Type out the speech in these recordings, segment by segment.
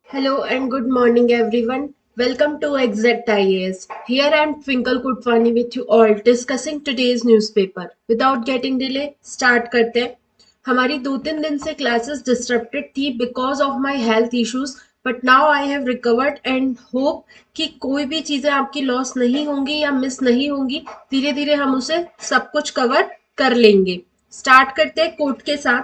Hello and good morning, everyone. Welcome to Exact IAS. Here I am Twinkle Kutwani with you all discussing today's newspaper. Without getting delay, start करते हैं. हमारी 2-3 दिन से classes डिस्टर्बटेड थी because of my health issues, but now I have recovered and hope कि कोई भी चीजें आपकी लॉस नहीं होंगी या मिस नहीं होंगी. धीरे धीरे हम उसे सब कुछ कवर कर लेंगे. स्टार्ट करते हैं कोट के साथ.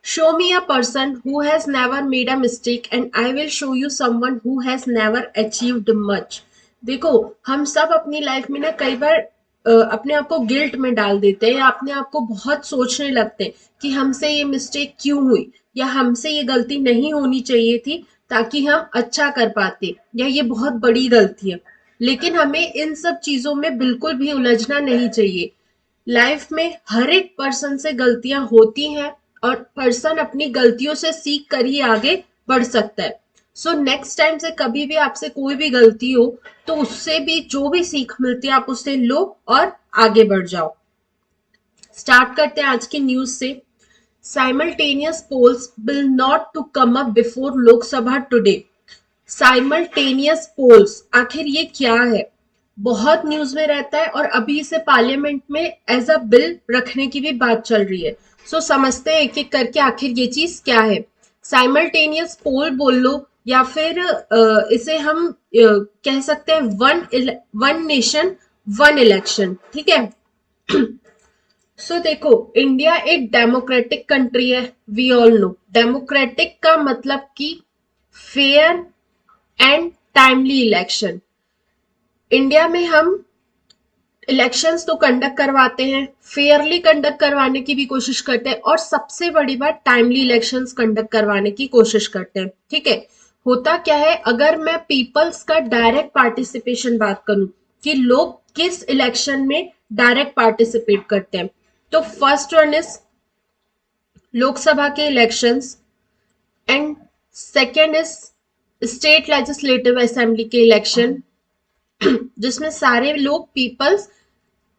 Show me a person who has never made a mistake and I will show you someone who has never achieved much. देखो, हम सब अपनी लाइफ में ना कई बार अपने आप को गिल्ट में डाल देते हैं या अपने आप को बहुत सोचने लगते हैं कि हमसे ये मिस्टेक क्यों हुई या हमसे ये गलती नहीं होनी चाहिए थी ताकि हम अच्छा कर पाते, या ये बहुत बड़ी गलती है. लेकिन हमें इन सब चीजों में बिल्कुल भी उलझना नहीं चाहिए. लाइफ में हर एक पर्सन से गलतियां होती हैं और पर्सन अपनी गलतियों से सीख कर ही आगे बढ़ सकता है. सो नेक्स्ट टाइम से कभी भी आपसे कोई भी गलती हो तो उससे भी जो भी सीख मिलती है आप उससे लो और आगे बढ़ जाओ. स्टार्ट करते हैं आज की न्यूज से. Simultaneous polls will not to come up before Lok Sabha today. Simultaneous polls आखिर ये क्या है? बहुत न्यूज में रहता है और अभी इसे पार्लियामेंट में एज अ बिल रखने की भी बात चल रही है. सो समझते हैं एक एक करके आखिर ये चीज क्या है. साइमल्टेनियस पोल बोल लो या फिर इसे हम कह सकते हैं वन नेशन वन इलेक्शन. ठीक है. सो देखो, इंडिया एक डेमोक्रेटिक कंट्री है. वी ऑल नो डेमोक्रेटिक का मतलब कि fair and timely election. India में हम इलेक्शंस तो कंडक्ट करवाते हैं, फेयरली कंडक्ट करवाने की भी कोशिश करते हैं और सबसे बड़ी बात टाइमली इलेक्शंस कंडक्ट करवाने की कोशिश करते हैं. ठीक है. होता क्या है, अगर मैं पीपल्स का डायरेक्ट पार्टिसिपेशन बात करूं कि लोग किस इलेक्शन में डायरेक्ट पार्टिसिपेट करते हैं, तो फर्स्ट वन इज लोकसभा के elections and second is state legislative assembly के इलेक्शन जिसमें सारे लोग पीपल्स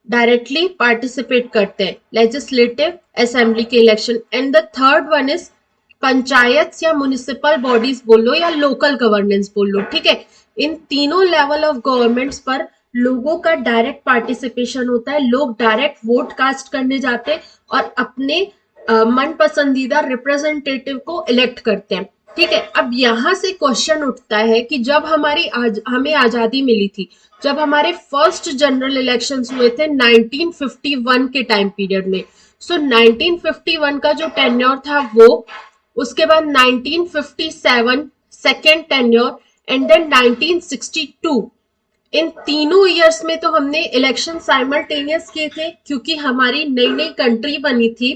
डायरेक्टली पार्टिसिपेट करते हैं. लेजिस्लेटिव असेंबली के election. And the third one is panchayat या म्युनिसिपल बॉडीज बोल लो या लोकल गवर्नेंस बोल लो. ठीक है. इन तीनों लेवल ऑफ गवर्नमेंट्स पर लोगों का डायरेक्ट पार्टिसिपेशन होता है. लोग डायरेक्ट वोट कास्ट करने जाते हैं और अपने मन पसंदीदा रिप्रेजेंटेटिव को इलेक्ट करते हैं. ठीक है. अब यहां से क्वेश्चन उठता है कि जब हमें आजादी मिली थी, जब हमारे फर्स्ट जनरल इलेक्शंस हुए थे 1951 के टाइम पीरियड में. सो 1951 का जो टेन्योर था वो, उसके बाद 1957 सेकेंड टेन्योर एंड देन 1962. इन तीनों ईयर्स में तो हमने इलेक्शन साइमल्टेनियस किए थे क्योंकि हमारी नई नई कंट्री बनी थी.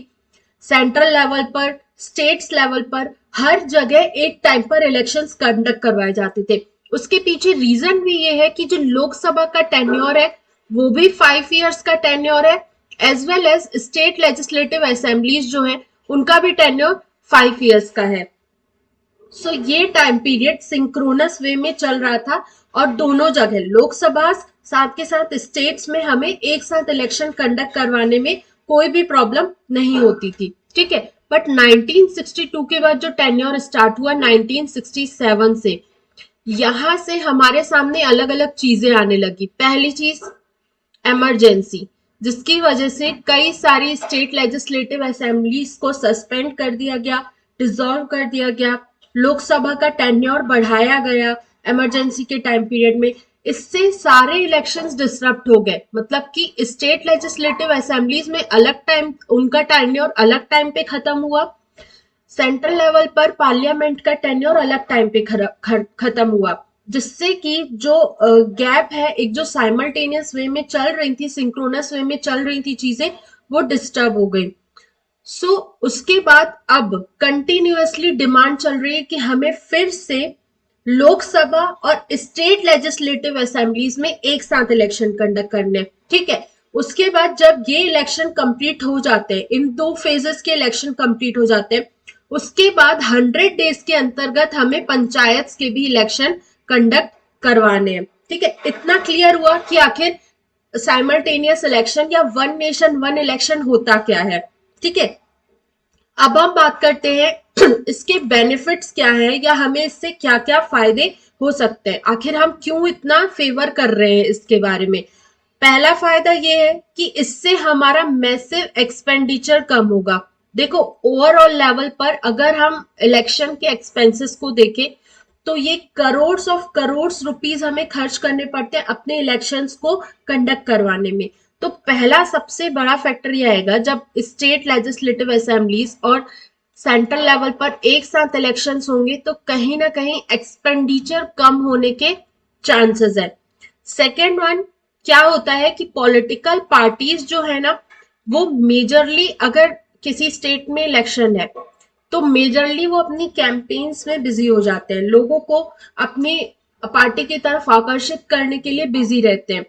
सेंट्रल लेवल पर, स्टेट्स लेवल पर, हर जगह एक टाइम पर इलेक्शंस कंडक्ट करवाए जाते थे. उसके पीछे रीजन भी ये है कि जो लोकसभा का टेन्योर है वो भी 5 इयर्स का टेन्योर है, as well as state legislative assemblies जो है उनका भी टेन्योर 5 इयर्स का है. सो ये टाइम पीरियड सिंक्रोनस वे में चल रहा था और दोनों जगह लोकसभा साथ के साथ स्टेट्स में हमें एक साथ इलेक्शन कंडक्ट करवाने में कोई भी प्रॉब्लम नहीं होती थी. ठीक है. बट 1962 के बाद जो टेन्योर स्टार्ट हुआ 1967 से, यहां से हमारे सामने अलग अलग चीजें आने लगी. पहली चीज इमरजेंसी, जिसकी वजह से कई सारी स्टेट लेजिस्लेटिव असेंबलीज को सस्पेंड कर दिया गया, डिसॉल्व कर दिया गया, लोकसभा का टेन्योर बढ़ाया गया इमरजेंसी के टाइम पीरियड में. इससे सारे इलेक्शंस डिसरप्ट हो गए. मतलब कि स्टेट लेजिस्लेटिव असेंबलीज में अलग टाइम, उनका टेन्योर अलग टाइम पे खत्म हुआ, सेंट्रल लेवल पर पार्लियामेंट का टेन्योर अलग टाइम पे खत्म हुआ, जिससे कि जो गैप है, एक जो साइमल्टेनियस वे में चल रही थी, सिंक्रोनस वे में चल रही थी चीजें, वो डिस्टर्ब हो गई. सो उसके बाद अब कंटिन्यूअसली डिमांड चल रही है कि हमें फिर से लोकसभा और स्टेट लेजिस्लेटिव असेंबलीज में एक साथ इलेक्शन कंडक्ट करने. ठीक है. उसके बाद जब ये इलेक्शन कंप्लीट हो जाते हैं, इन 2 फेजेस के इलेक्शन कंप्लीट हो जाते हैं, उसके बाद 100 डेज के अंतर्गत हमें पंचायत के भी इलेक्शन कंडक्ट करवाने हैं. ठीक है. इतना क्लियर हुआ कि आखिर साइमल्टेनियस इलेक्शन या वन नेशन वन इलेक्शन होता क्या है। ठीक है, अब हम बात करते हैं इसके बेनिफिट्स क्या है या हमें इससे क्या क्या फायदे हो सकते हैं, आखिर हम क्यों इतना फेवर कर रहे हैं इसके बारे में। पहला फायदा ये है कि इससे हमारा मैसिव एक्सपेंडिचर कम होगा। देखो, ओवरऑल लेवल पर अगर हम इलेक्शन के एक्सपेंसेस को देखें तो ये करोड्स ऑफ करोड्स रुपीस हमें खर्च करने पड़ते हैं अपने इलेक्शंस को कंडक्ट करवाने में। तो पहला सबसे बड़ा फैक्टर ये आएगा, जब स्टेट लेजिस्लेटिव असेंबलीज और सेंट्रल लेवल पर एक साथ इलेक्शंस होंगे तो कहीं ना कहीं एक्सपेंडिचर कम होने के चांसेस है। सेकेंड वन, क्या होता है कि पॉलिटिकल पार्टीज जो है ना, वो मेजरली अगर किसी स्टेट में इलेक्शन है तो मेजरली वो अपनी कैंपेन्स में बिजी हो जाते हैं, लोगों को अपनी पार्टी की तरफ आकर्षित करने के लिए बिजी रहते हैं।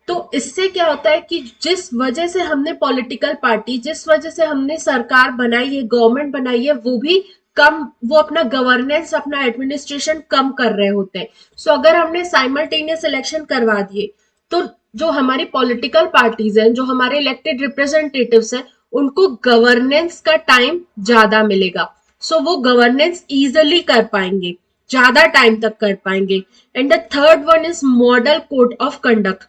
तो इससे क्या होता है कि जिस वजह से हमने पॉलिटिकल पार्टी, जिस वजह से हमने सरकार बनाई है, गवर्नमेंट बनाई है, वो भी कम, वो अपना गवर्नेंस, अपना एडमिनिस्ट्रेशन कम कर रहे होते हैं। सो अगर हमने साइमल्टेनियस इलेक्शन करवा दिए तो जो हमारी पॉलिटिकल पार्टीज हैं, जो हमारे इलेक्टेड रिप्रेजेंटेटिव्स हैं, उनको गवर्नेंस का टाइम ज्यादा मिलेगा। सो वो गवर्नेंस इजिली कर पाएंगे, ज्यादा टाइम तक कर पाएंगे। And the third one is model code of conduct.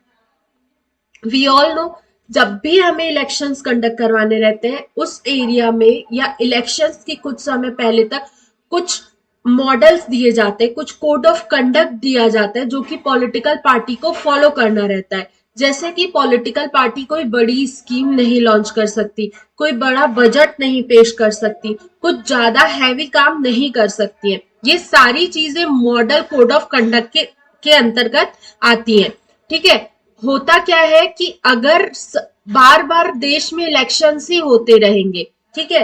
We all know, जब भी हमें इलेक्शंस कंडक्ट करवाने रहते हैं उस एरिया में या इलेक्शंस की कुछ समय पहले तक कुछ मॉडल्स दिए जाते हैं, कुछ कोड ऑफ कंडक्ट दिया जाता है जो कि पॉलिटिकल पार्टी को फॉलो करना रहता है। जैसे कि पॉलिटिकल पार्टी कोई बड़ी स्कीम नहीं लॉन्च कर सकती, कोई बड़ा बजट नहीं पेश कर सकती, कुछ ज्यादा हैवी काम नहीं कर सकती है। ये सारी चीजें मॉडल कोड ऑफ कंडक्ट के अंतर्गत आती हैं। ठीक है, होता क्या है कि अगर बार बार देश में इलेक्शंस ही होते रहेंगे, ठीक है,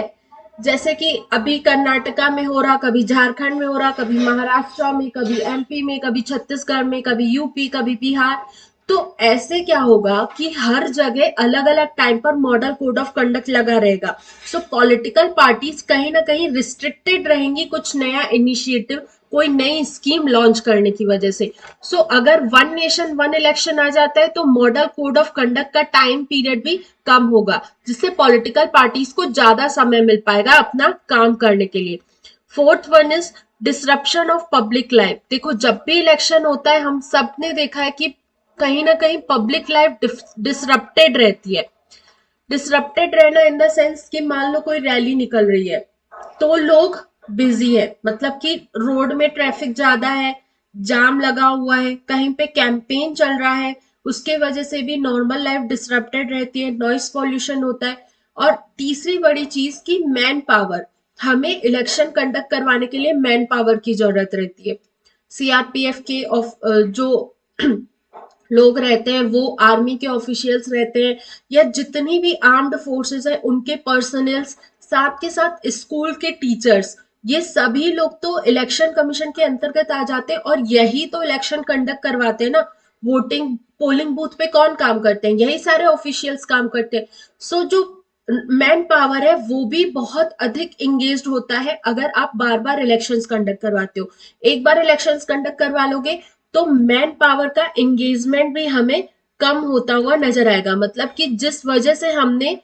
जैसे कि अभी कर्नाटका में हो रहा, कभी झारखंड में हो रहा, कभी महाराष्ट्र में, कभी एमपी में, कभी छत्तीसगढ़ में, कभी यूपी, कभी बिहार, तो ऐसे क्या होगा कि हर जगह अलग अलग टाइम पर मॉडल कोड ऑफ कंडक्ट लगा रहेगा। सो पॉलिटिकल पार्टीज कहीं ना कहीं रिस्ट्रिक्टेड रहेंगी कुछ नया इनिशिएटिव, कोई नई स्कीम लॉन्च करने की वजह से। सो अगर वन नेशन वन इलेक्शन आ जाता है तो मॉडल कोड ऑफ कंडक्ट का टाइम पीरियड भी कम होगा, जिससे पॉलिटिकल पार्टीज को ज्यादा समय मिल पाएगा अपना काम करने के लिए। Fourth one is disruption of public life. देखो, जब भी इलेक्शन होता है हम सब ने देखा है कि कहीं ना कहीं पब्लिक लाइफ डिसरप्टेड रहती है। डिसरप्टेड रहना इन द सेंस कि मान लो कोई रैली निकल रही है तो लोग बिजी है, मतलब कि रोड में ट्रैफिक ज्यादा है, जाम लगा हुआ है, कहीं पे कैंपेन चल रहा है, उसके वजह से भी नॉर्मल लाइफ डिसरप्टेड रहती है, नॉइस पॉल्यूशन होता है। और तीसरी बड़ी चीज की मैन पावर, हमें इलेक्शन कंडक्ट करवाने के लिए मैन पावर की जरूरत रहती है। सीआरपीएफ के जो लोग रहते हैं, वो आर्मी के ऑफिशियल्स रहते हैं, या जितनी भी आर्म्ड फोर्सेस है उनके पर्सनल्स, साथ के साथ स्कूल के टीचर्स, ये सभी लोग तो इलेक्शन कमीशन के अंतर्गत आ जाते हैं और यही तो इलेक्शन कंडक्ट करवाते हैं ना। वोटिंग पोलिंग बूथ पे कौन काम करते हैं? यही सारे ऑफिशियल्स काम करते हैं। सो जो मैन पावर है वो भी बहुत अधिक इंगेज होता है अगर आप बार बार इलेक्शंस कंडक्ट करवाते हो। एक बार इलेक्शंस कंडक्ट करवा लोगे तो मैन पावर का एंगेजमेंट भी हमें कम होता हुआ नजर आएगा, मतलब कि जिस वजह से हमने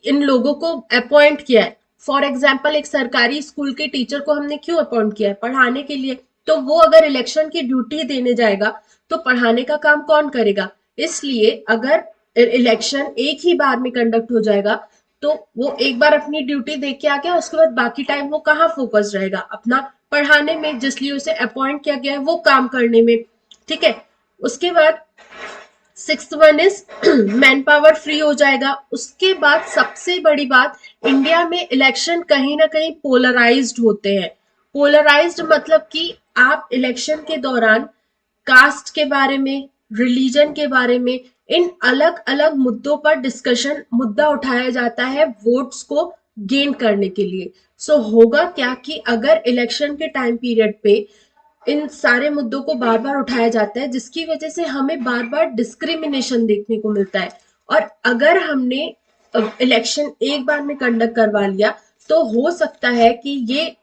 इन लोगों को अपॉइंट किया है। फॉर एग्जाम्पल, एक सरकारी स्कूल के टीचर को हमने क्यों अपॉइंट किया है? पढ़ाने के लिए। तो वो अगर इलेक्शन की ड्यूटी देने जाएगा तो पढ़ाने का काम कौन करेगा? इसलिए अगर इलेक्शन एक ही बार में कंडक्ट हो जाएगा तो वो एक बार अपनी ड्यूटी दे के आ गया, उसके बाद बाकी टाइम वो कहाँ फोकस रहेगा? अपना पढ़ाने में, जिसलिए उसे अपॉइंट किया गया है वो काम करने में। ठीक है, उसके बाद sixth one is man power free हो जाएगा। उसके बाद सबसे बड़ी बात, इंडिया में इलेक्शन कहीं ना कहीं पोलराइज्ड होते हैं। पोलराइज्ड मतलब कि आप इलेक्शन के दौरान कास्ट के बारे में, रिलीजन के बारे में, इन अलग अलग मुद्दों पर डिस्कशन, मुद्दा उठाया जाता है वोट्स को गेन करने के लिए। सो होगा क्या कि अगर इलेक्शन के टाइम पीरियड पे इन सारे मुद्दों को बार बार उठाया जाता है, जिसकी वजह से हमें बार बार डिस्क्रिमिनेशन देखने को मिलता है। और अगर हमने इलेक्शन एक बार में कंडक्ट करवा लिया तो हो सकता है कि ये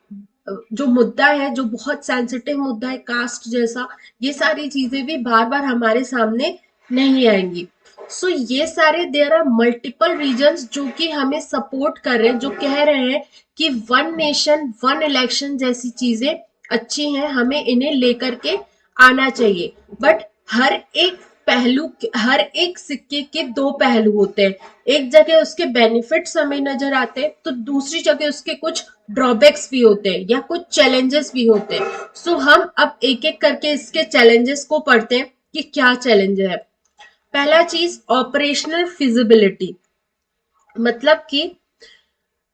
जो मुद्दा है, जो बहुत सेंसिटिव मुद्दा है कास्ट जैसा, ये सारी चीजें भी बार बार हमारे सामने नहीं आएंगी। सो ये सारे देयर आर मल्टीपल रीजन्स जो कि हमें सपोर्ट कर रहे हैं, जो कह रहे हैं कि वन नेशन वन इलेक्शन जैसी चीजें अच्छी हैं, हमें इन्हें लेकर के आना चाहिए। बट हर एक सिक्के के दो पहलू होते हैं। एक जगह उसके बेनिफिट्स हमें नजर आते हैं तो दूसरी जगह उसके कुछ ड्रॉबैक्स भी होते हैं या कुछ चैलेंजेस भी होते हैं। सो हम अब एक एक करके इसके चैलेंजेस को पढ़ते हैं कि क्या चैलेंज है। पहला चीज ऑपरेशनल फिजिबिलिटी, मतलब कि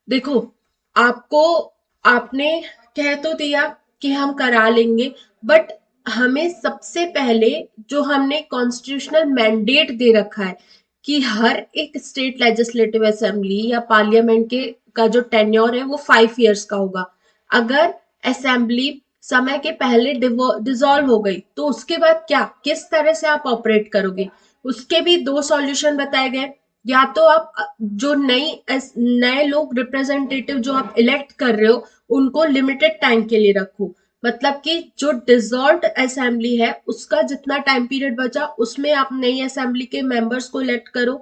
देखो, आपको आपने कह तो दिया कि हम करा लेंगे, बट हमें सबसे पहले जो हमने कॉन्स्टिट्यूशनल मैंडेट दे रखा है कि हर एक स्टेट लेजिस्लेटिव असेंबली या पार्लियामेंट के का जो टेन्योर है वो 5 इयर्स का होगा। अगर असेंबली समय के पहले डिसॉल्व हो गई तो उसके बाद क्या, किस तरह से आप ऑपरेट करोगे, उसके भी दो सॉल्यूशन बताए गए। या तो आप जो नए लोग रिप्रेजेंटेटिव जो आप इलेक्ट कर रहे हो उनको लिमिटेड टाइम के लिए रखो, मतलब कि जो डिसॉल्व्ड असेंबली है उसका जितना टाइम पीरियड बचा उसमें आप नई असेंबली के मेंबर्स को इलेक्ट करो।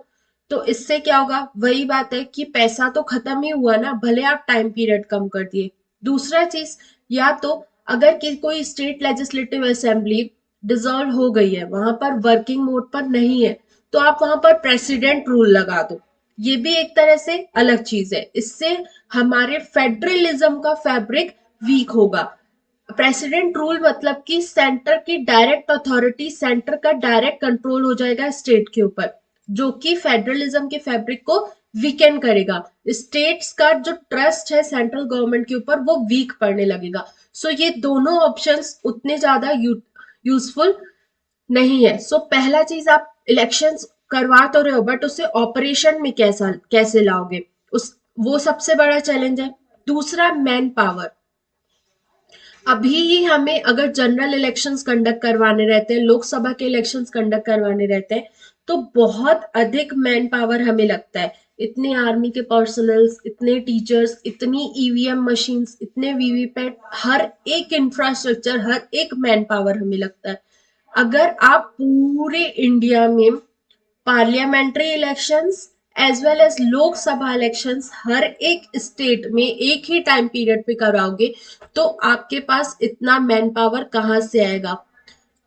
तो इससे क्या होगा, वही बात है कि पैसा तो खत्म ही हुआ ना, भले आप टाइम पीरियड कम कर दिए। दूसरा चीज, या तो अगर कोई स्टेट लेजिस्लेटिव असेंबली डिसॉल्व हो गई है, वहां पर वर्किंग मोड पर नहीं है, तो आप वहां पर प्रेसिडेंट रूल लगा दो। ये भी एक तरह से अलग चीज है, इससे हमारे फेडरलिज्म का फैब्रिक वीक होगा। प्रेसिडेंट रूल मतलब कि सेंटर की डायरेक्ट अथॉरिटी, सेंटर का डायरेक्ट कंट्रोल हो जाएगा स्टेट के ऊपर, जो कि फेडरलिज्म के फैब्रिक को वीकेंड करेगा। स्टेट्स का जो ट्रस्ट है सेंट्रल गवर्नमेंट के ऊपर वो वीक पड़ने लगेगा। सो ये दोनों ऑप्शंस उतने ज्यादा यूजफुल नहीं है। सो पहला चीज, आप इलेक्शंस करवा तो रहे हो बट उसे ऑपरेशन में कैसे लाओगे, उस वो सबसे बड़ा चैलेंज है। दूसरा, मैन पावर। अभी ही हमें अगर जनरल इलेक्शंस कंडक्ट करवाने रहते हैं, लोकसभा के इलेक्शंस कंडक्ट करवाने रहते हैं, तो बहुत अधिक मैन पावर हमें लगता है। इतने आर्मी के पर्सनल्स, इतने टीचर्स, इतनी ईवीएम मशीन्स, इतने वीवीपैट, हर एक इंफ्रास्ट्रक्चर, हर एक मैन पावर हमें लगता है। अगर आप पूरे इंडिया में parliamentary elections as well as Lok Sabha elections हर एक स्टेट में एक ही टाइम पीरियड पे कराओगे तो आपके पास इतना मैन पावर कहाँ से आएगा।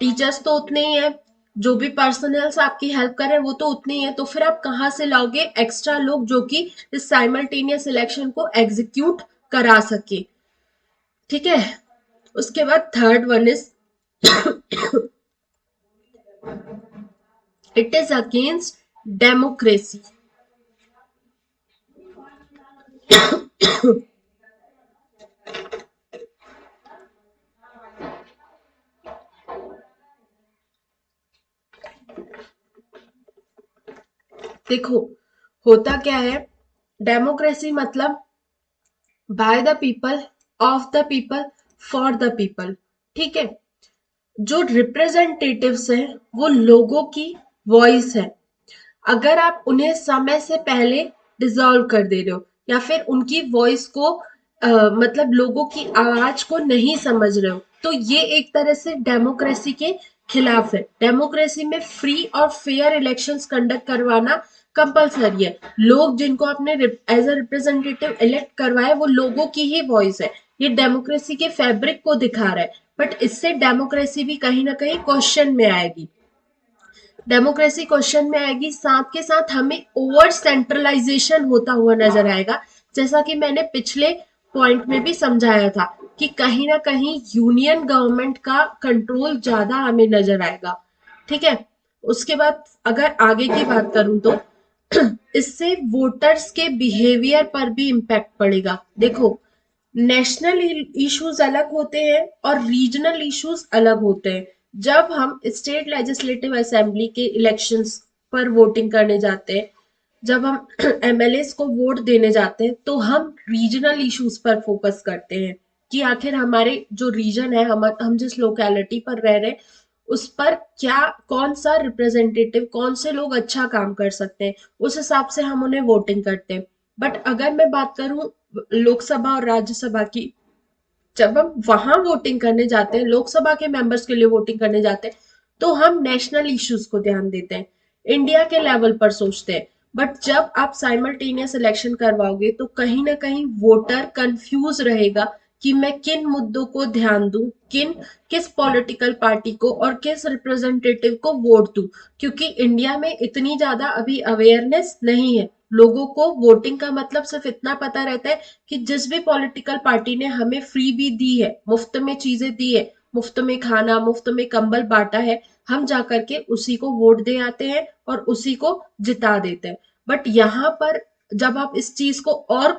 टीचर्स तो उतने ही है, जो भी पर्सनल्स आपकी हेल्प कर रहे हैं वो तो उतने ही है, तो फिर आप कहाँ से लाओगे एक्स्ट्रा लोग जो कि इस साइमल्टेनियस इलेक्शन को एग्जीक्यूट करा सके। ठीक है, उसके बाद third one is it is against democracy. देखो, होता क्या है, डेमोक्रेसी मतलब by the people, of the people, for the people. ठीक है, जो रिप्रेजेंटेटिव्स हैं वो लोगों की वॉइस है। अगर आप उन्हें समय से पहले डिसॉल्व कर दे रहे हो या फिर उनकी वॉइस को मतलब लोगों की आवाज को नहीं समझ रहे हो, तो ये एक तरह से डेमोक्रेसी के खिलाफ है। डेमोक्रेसी में फ्री और फेयर इलेक्शंस कंडक्ट करवाना कंपलसरी है। लोग जिनको आपने एज अ रिप्रेजेंटेटिव इलेक्ट करवाए वो लोगों की ही वॉइस है। ये डेमोक्रेसी के फैब्रिक को दिखा रहा है, बट इससे डेमोक्रेसी भी कहीं ना कहीं क्वेश्चन में आएगी। डेमोक्रेसी क्वेश्चन में आएगी, साथ के साथ हमें ओवर सेंट्रलाइजेशन होता हुआ नजर आएगा। जैसा कि मैंने पिछले पॉइंट में भी समझाया था कि कहीं ना कहीं यूनियन गवर्नमेंट का कंट्रोल ज्यादा हमें नजर आएगा। ठीक है, उसके बाद अगर आगे की बात करूं तो इससे वोटर्स के बिहेवियर पर भी इम्पैक्ट पड़ेगा। देखो, नेशनल इश्यूज अलग होते हैं और रीजनल इश्यूज अलग होते हैं। जब हम स्टेट लेजिस्लेटिव असेंबली के इलेक्शंस पर वोटिंग करने जाते हैं, जब हम एमएलए को वोट देने जाते हैं, तो हम रीजनल इश्यूज पर फोकस करते हैं कि आखिर हमारे जो रीजन है, हम जिस लोकेलिटी पर रह रहे हैं उस पर क्या, कौन सा रिप्रेजेंटेटिव, कौन से लोग अच्छा काम कर सकते हैं, उस हिसाब से हम उन्हें वोटिंग करते हैं। बट अगर मैं बात करूं लोकसभा और राज्यसभा की, जब हम वहां वोटिंग करने जाते हैं, लोकसभा के मेंबर्स के लिए वोटिंग करने जाते हैं, तो हम नेशनल इश्यूज को ध्यान देते हैं। इंडिया के लेवल पर सोचते हैं। बट जब आप साइमल्टेनियस इलेक्शन करवाओगे तो कहीं ना कहीं वोटर कंफ्यूज रहेगा कि मैं किन मुद्दों को ध्यान दूं, किस पॉलिटिकल पार्टी को और किस रिप्रेजेंटेटिव को वोट दूं। क्योंकि इंडिया में इतनी ज्यादा अभी अवेयरनेस नहीं है। लोगों को वोटिंग का मतलब सिर्फ इतना पता रहता है कि जिस भी पॉलिटिकल पार्टी ने हमें फ्री भी दी है, मुफ्त में चीजें दी है, मुफ्त में खाना, मुफ्त में कंबल बांटा है, हम जाकर के उसी को वोट दे आते हैं और उसी को जिता देते हैं। बट यहाँ पर जब आप इस चीज को और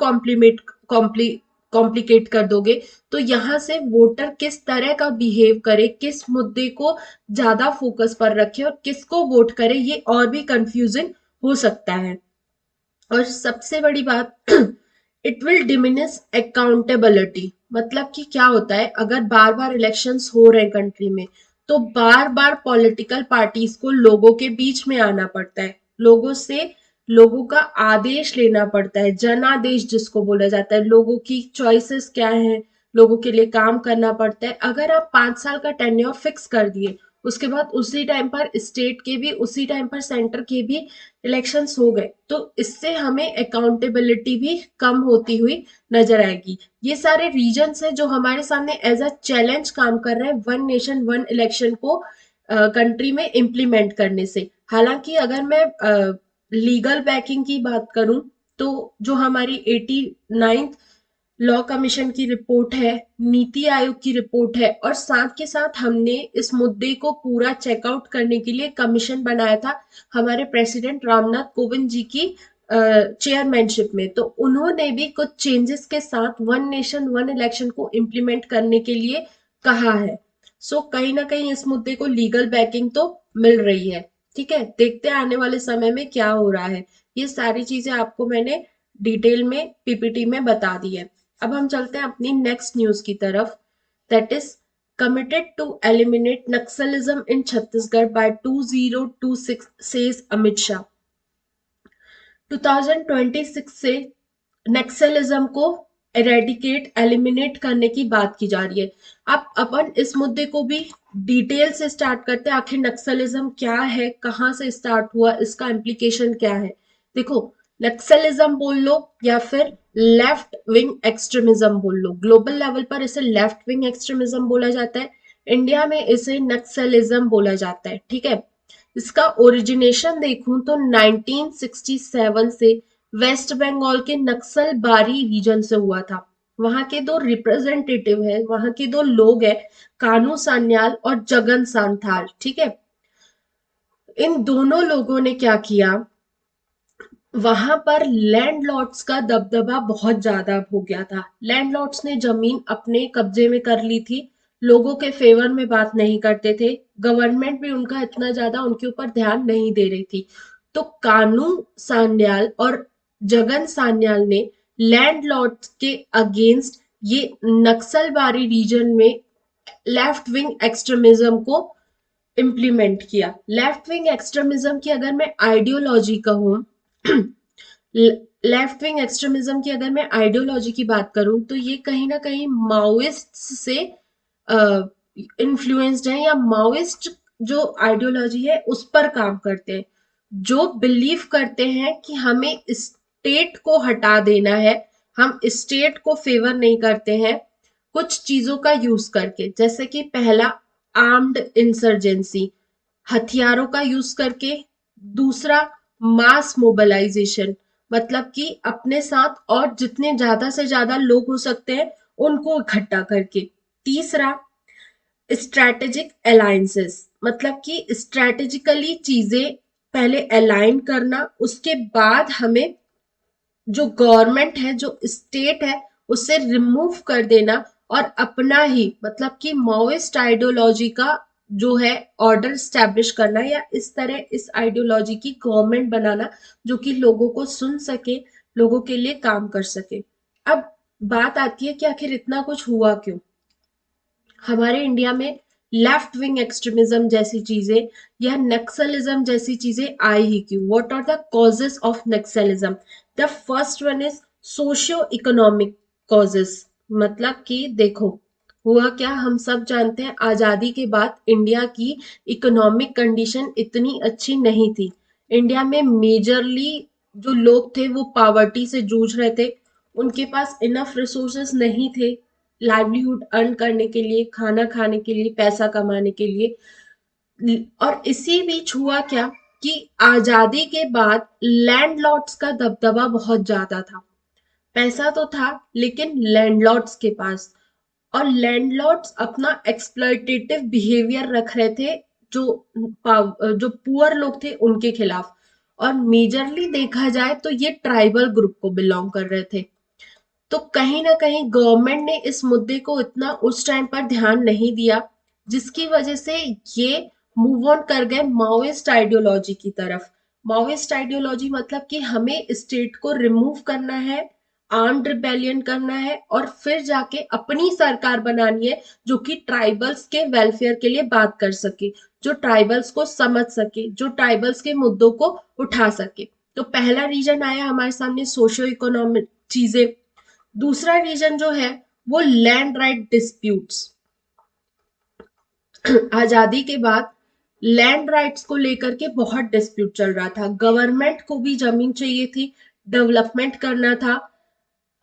कॉम्प्लिकेट कर दोगे तो यहाँ से वोटर किस तरह का बिहेव करे, किस मुद्दे को ज्यादा फोकस पर रखे और किसको वोट करे, ये और भी कंफ्यूजिंग हो सकता है। और सबसे बड़ी बात, इट विल डिमिनिश अकाउंटेबिलिटी। मतलब कि क्या होता है, अगर बार बार इलेक्शंस हो रहे हैं कंट्री में तो बार बार पॉलिटिकल पार्टीज को लोगों के बीच में आना पड़ता है, लोगों का आदेश लेना पड़ता है, जनादेश जिसको बोला जाता है। लोगों की चॉइसेस क्या है, लोगों के लिए काम करना पड़ता है। अगर आप 5 साल का टेन्योर फिक्स कर दिए, उसके बाद उसी टाइम पर स्टेट के भी, उसी टाइम पर सेंटर के भी इलेक्शंस हो गए तो इससे हमें अकाउंटेबिलिटी भी कम होती हुई नजर आएगी। ये सारे रीजन्स हैं जो हमारे सामने एज अ चैलेंज काम कर रहे हैं वन नेशन वन इलेक्शन को कंट्री में इम्प्लीमेंट करने से। हालांकि अगर मैं लीगल बैकिंग की बात करूं तो जो हमारी 89th लॉ कमीशन की रिपोर्ट है, नीति आयोग की रिपोर्ट है, और साथ के साथ हमने इस मुद्दे को पूरा चेकआउट करने के लिए कमीशन बनाया था हमारे प्रेसिडेंट रामनाथ कोविंद जी की चेयरमैनशिप में। तो उन्होंने भी कुछ चेंजेस के साथ वन नेशन वन इलेक्शन को इम्प्लीमेंट करने के लिए कहा है। कहीं ना कहीं इस मुद्दे को लीगल बैकिंग तो मिल रही है। ठीक है, देखते हैं आने वाले समय में क्या हो रहा है। ये सारी चीजें आपको मैंने डिटेल में पीपीटी में बता दी है। अब हम चलते हैं अपनी नेक्स्ट न्यूज की तरफ, that is committed to eliminate naxalism in Chhattisgarh by 2026 says Amit Shah. 2026 से नक्सलिज्म को एरेडिकेट एलिमिनेट करने की बात की जा रही है। अब अपन इस मुद्दे को भी डिटेल से स्टार्ट करते हैं, आखिर नक्सलिज्म क्या है, कहाँ से स्टार्ट हुआ, इसका इम्प्लीकेशन क्या है। देखो, नक्सलिज्म बोल लो या फिर लेफ्ट विंग एक्सट्रीमिज्म बोल लो, ग्लोबल लेवल पर इसे लेफ्ट विंग एक्सट्रीमिज्म बोला जाता है, इंडिया में इसे नक्सलिज्म बोला जाता है। ठीक है, इसका ओरिजिनेशन देखूं तो 1967 से वेस्ट बंगाल के नक्सल बारी रीजन से हुआ था। वहां के दो रिप्रेजेंटेटिव है, वहां के दो लोग हैं, कानू सान्याल और जगन सांथाल। ठीक है, इन दोनों लोगों ने क्या किया, वहां पर लैंडलॉर्ड्स का दबदबा बहुत ज्यादा हो गया था। लैंडलॉर्ड्स ने जमीन अपने कब्जे में कर ली थी, लोगों के फेवर में बात नहीं करते थे, गवर्नमेंट भी उनका इतना ज्यादा उनके ऊपर ध्यान नहीं दे रही थी। तो कानू सान्याल और जगन सान्याल ने लैंडलॉर्ड्स के अगेंस्ट ये नक्सलबारी रीजन में लेफ्ट विंग एक्सट्रीमिज्म को इम्प्लीमेंट किया। लेफ्ट विंग एक्सट्रीमिज्म की अगर मैं आइडियोलॉजी कहूं, लेफ्ट विंग एक्सट्रीमिज्म की अगर मैं आइडियोलॉजी की बात करूं तो ये कहीं ना कहीं माओइस्ट से इन्फ्लुएंस्ड है, या माओइस्ट जो आइडियोलॉजी है उस पर काम करते हैं, जो बिलीव करते हैं कि हमें स्टेट को हटा देना है, हम स्टेट को फेवर नहीं करते हैं, कुछ चीजों का यूज करके। जैसे कि पहला, आर्म्ड इंसर्जेंसी, हथियारों का यूज करके। दूसरा, मास मोबिलाइजेशन, मतलब कि अपने साथ और जितने ज्यादा से ज्यादा लोग हो सकते हैं उनको इकट्ठा करके। तीसरा, स्ट्रैटेजिक अलायंसेस, मतलब कि स्ट्रैटेजिकली चीजें पहले अलाइन करना, उसके बाद हमें जो गवर्नमेंट है, जो स्टेट है, उससे रिमूव कर देना और अपना ही, मतलब कि माओइस्ट आइडियोलॉजी का जो है ऑर्डर स्टैब्लिश करना, या इस तरह इस आइडियोलॉजी की गवर्नमेंट बनाना जो कि लोगों को सुन सके, लोगों के लिए काम कर सके। अब बात आती है कि आखिर इतना कुछ हुआ क्यों हमारे इंडिया में, लेफ्ट विंग एक्सट्रीमिज्म जैसी चीजें या नक्सलिज्म जैसी चीजें आई ही क्यों, what are the causes of naxalism. The first one is socio economic causes. मतलब कि देखो, हुआ क्या, हम सब जानते हैं आजादी के बाद इंडिया की इकोनॉमिक कंडीशन इतनी अच्छी नहीं थी। इंडिया में मेजरली जो लोग थे वो पॉवर्टी से जूझ रहे थे, उनके पास इनफ रिसोर्सेस नहीं थे लाइवलीहुड अर्न करने के लिए, खाना खाने के लिए, पैसा कमाने के लिए। और इसी बीच हुआ क्या कि आजादी के बाद लैंडलॉर्ड्स का दबदबा बहुत ज्यादा था। पैसा तो था लेकिन लैंडलॉर्ड्स के पास, और लैंडलॉर्ड्स अपना एक्सप्लॉयटेटिव बिहेवियर रख रहे थे जो जो पुअर लोग थे उनके खिलाफ। और मेजरली देखा जाए तो ये ट्राइबल ग्रुप को बिलोंग कर रहे थे। तो कहीं ना कहीं गवर्नमेंट ने इस मुद्दे को इतना उस टाइम पर ध्यान नहीं दिया, जिसकी वजह से ये मूव ऑन कर गए माओइस्ट आइडियोलॉजी की तरफ। माओइस्ट आइडियोलॉजी मतलब कि हमें स्टेट को रिमूव करना है, आर्म्ड रिबेलियन करना है और फिर जाके अपनी सरकार बनानी है जो कि ट्राइबल्स के वेलफेयर के लिए बात कर सके, जो ट्राइबल्स को समझ सके, जो ट्राइबल्स के मुद्दों को उठा सके। तो पहला रीजन आया हमारे सामने सोशियो इकोनॉमिक चीजें। दूसरा रीजन जो है वो लैंड राइट डिस्प्यूट्स। आजादी के बाद लैंड राइट्स को लेकर के बहुत डिस्प्यूट चल रहा था। गवर्नमेंट को भी जमीन चाहिए थी, डेवलपमेंट करना था,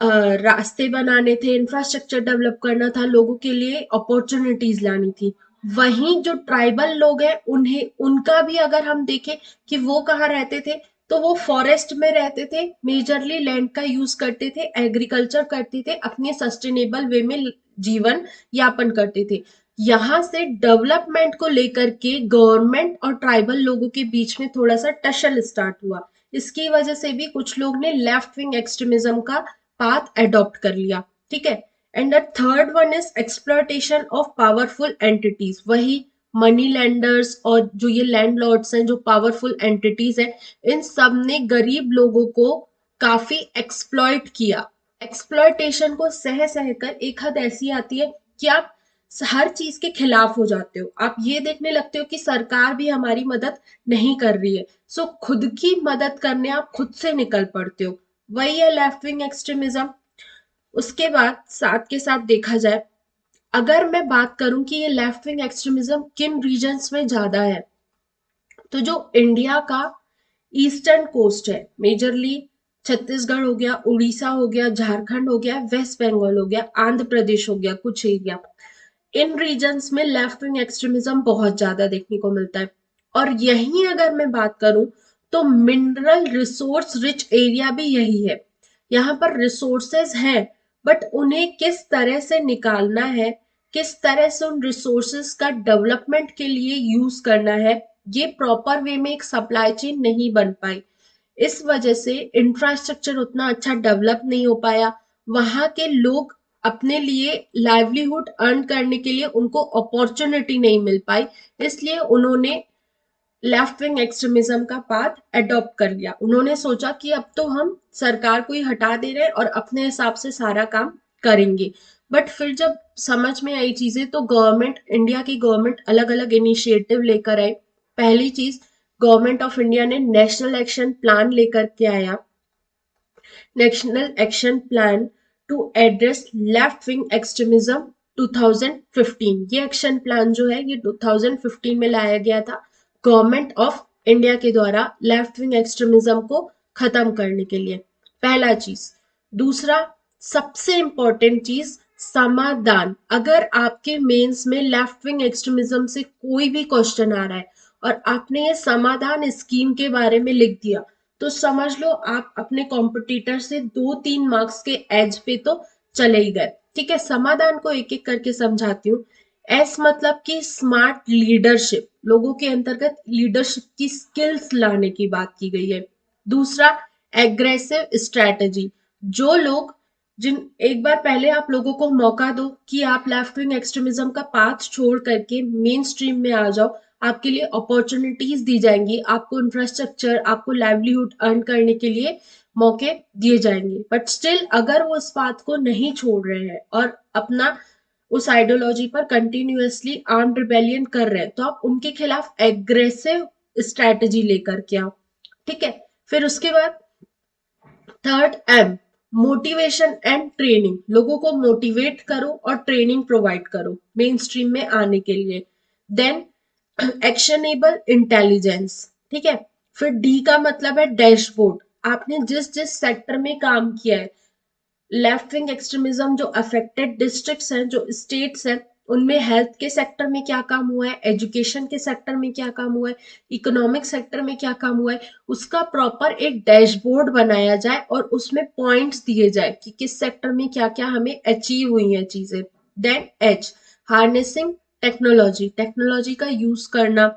रास्ते बनाने थे, इंफ्रास्ट्रक्चर डेवलप करना था, लोगों के लिए अपॉर्चुनिटीज लानी थी। वहीं जो ट्राइबल लोग हैं उन्हें, उनका भी अगर हम देखें कि वो कहाँ रहते थे, तो वो फॉरेस्ट में रहते थे, मेजरली लैंड का यूज करते थे, एग्रीकल्चर करते थे, अपने सस्टेनेबल वे में जीवन यापन करते थे। यहाँ से डेवलपमेंट को लेकर के गवर्नमेंट और ट्राइबल लोगों के बीच में थोड़ा सा टसल स्टार्ट हुआ। इसकी वजह से भी कुछ लोग ने लेफ्ट विंग एक्सट्रीमिज्म का पाथ अडॉप्ट कर लिया। ठीक है। And the third one is exploitation of powerful entities. वही मनी लैंडर्स और जो ये लैंडलॉर्ड्स हैं, जो पावरफुल एंटिटीज हैं, इन सब ने गरीब लोगों को काफी एक्सप्लॉयट किया। एक्सप्लॉयटेशन को सह सहकर एक हद ऐसी आती है कि आप हर चीज के खिलाफ हो जाते हो। आप ये देखने लगते हो कि सरकार भी हमारी मदद नहीं कर रही है, सो खुद की मदद करने आप खुद से निकल पड़ते हो। वही है लेफ्ट विंग एक्सट्रीमिज्म। उसके बाद साथ के साथ देखा जाए, अगर मैं बात करूं कि ये लेफ्ट विंग एक्सट्रीमिज्म किन रीजन्स में ज्यादा है, तो जो इंडिया का ईस्टर्न कोस्ट है, मेजरली छत्तीसगढ़ हो गया, उड़ीसा हो गया, झारखंड हो गया, वेस्ट बंगाल हो गया, आंध्र प्रदेश हो गया, कुछ एरिया, इन रीजन्स में लेफ्ट विंग एक्सट्रीमिज्म बहुत ज्यादा देखने को मिलता है। और यही अगर मैं बात करूं तो मिनरल रिसोर्स रिच एरिया भी यही है। यहाँ पर रिसोर्सेज हैं, बट उन्हें किस तरह से निकालना है, किस तरह से उन रिसोर्सेज का डेवलपमेंट के लिए यूज करना है, ये प्रॉपर वे में एक सप्लाई चेन नहीं बन पाई। इस वजह से इंफ्रास्ट्रक्चर उतना अच्छा डेवलप नहीं हो पाया। वहां के लोग अपने लिए लाइवलीहुड अर्न करने के लिए उनको अपॉर्चुनिटी नहीं मिल पाई, इसलिए उन्होंने लेफ्ट विंग एक्सट्रीमिज्म का पाथ अडॉप्ट कर लिया। उन्होंने सोचा कि अब तो हम सरकार को ही हटा दे रहे हैं और अपने हिसाब से सारा काम करेंगे। बट फिर जब समझ में आई चीजें तो गवर्नमेंट, इंडिया की गवर्नमेंट अलग अलग इनिशिएटिव लेकर आई। पहली चीज, गवर्नमेंट ऑफ इंडिया ने नेशनल एक्शन प्लान लेकर के आया, national action plan to address left wing extremism 2015। ये एक्शन प्लान जो है ये 2015 में लाया गया था गवर्नमेंट ऑफ इंडिया के द्वारा लेफ्ट विंग एक्सट्रीमिज्म को खत्म करने के लिए। पहला चीज। दूसरा, सबसे इंपॉर्टेंट चीज, समाधान। अगर आपके मेंस में लेफ्ट विंग एक्सट्रीमिज्म से कोई भी क्वेश्चन आ रहा है और आपने ये समाधान स्कीम के बारे में लिख दिया, तो समझ लो आप अपने कॉम्पिटिटर से 2-3 मार्क्स के एज पे तो चले ही गए। ठीक है। समाधान को एक एक करके समझाती हूँ। एस मतलब कि स्मार्ट लीडरशिप, लोगों के अंतर्गत लीडरशिप की स्किल्स लाने की बात की गई है। दूसरा, एग्रेसिव स्ट्रेटजी। जो लोग, जिन एक बार पहले आप लोगों को मौका दो कि आप लेफ्ट विंग एक्सट्रीमिज्म का पाथ छोड़ करके मेन स्ट्रीम में आ जाओ, आपके लिए अपॉर्चुनिटीज दी जाएंगी, आपको इंफ्रास्ट्रक्चर, आपको लाइवलीहुड अर्न करने के लिए मौके दिए जाएंगे। बट स्टिल अगर वो इस बात को नहीं छोड़ रहे हैं और अपना उस आइडियोलॉजी पर कंटिन्यूअसली आर्म्ड रिबेलियन कर रहे हैं, तो आप उनके खिलाफ एग्रेसिव स्ट्रेटजी लेकर के आओ। ठीक है। फिर उसके बाद third M, motivation and training. लोगों को मोटिवेट करो और ट्रेनिंग प्रोवाइड करो मेन स्ट्रीम में आने के लिए। Then actionable intelligence. ठीक है। फिर डी का मतलब है डैशबोर्ड, आपने जिस जिस सेक्टर में काम किया है। लेफ्ट विंग एक्सट्रीमिज्म जो अफेक्टेड डिस्ट्रिक्ट्स हैं, जो स्टेट्स हैं, उनमें हेल्थ के सेक्टर में क्या काम हुआ है, एजुकेशन के सेक्टर में क्या काम हुआ है, इकोनॉमिक सेक्टर में क्या काम हुआ है, उसका प्रॉपर एक डैशबोर्ड बनाया जाए और उसमें पॉइंट्स दिए जाए कि किस सेक्टर में क्या क्या हमें अचीव हुई हैं चीजें। Then H, harnessing technology, technology का यूज करना।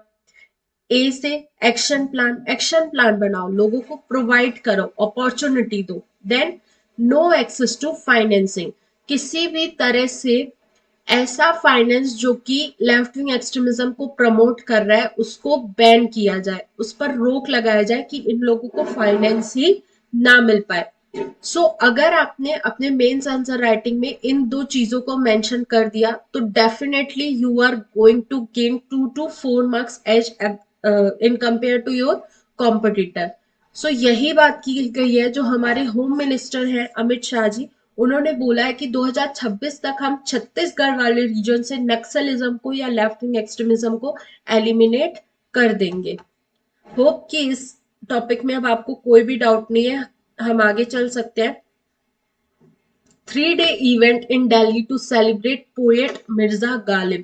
ए से एक्शन प्लान, एक्शन प्लान बनाओ, लोगों को प्रोवाइड करो, अपॉर्चुनिटी दो। Then no access to financing, किसी भी तरह से ऐसा फाइनेंस जो कि लेफ्ट विंग एक्सट्रीमिज्म को प्रमोट कर रहा है उसको बैन किया जाए, उस पर रोक लगाया जाए कि इन लोगों को फाइनेंस ही ना मिल पाए। अगर आपने अपने मेंस आंसर राइटिंग में इन दो चीजों को मेंशन कर दिया तो definitely you are going to gain 2 to 4 marks as in compare to your competitor. यही बात की गई है, जो हमारे होम मिनिस्टर हैं अमित शाह जी, उन्होंने बोला है कि 2026 तक हम छत्तीसगढ़ वाले रीजन से नक्सलिज्म को या लेफ्ट विंग एक्सट्रीमिज्म को एलिमिनेट कर देंगे। होप कि इस टॉपिक में अब आपको कोई भी डाउट नहीं है, हम आगे चल सकते हैं। 3 day event in Delhi to celebrate poet Mirza Ghalib.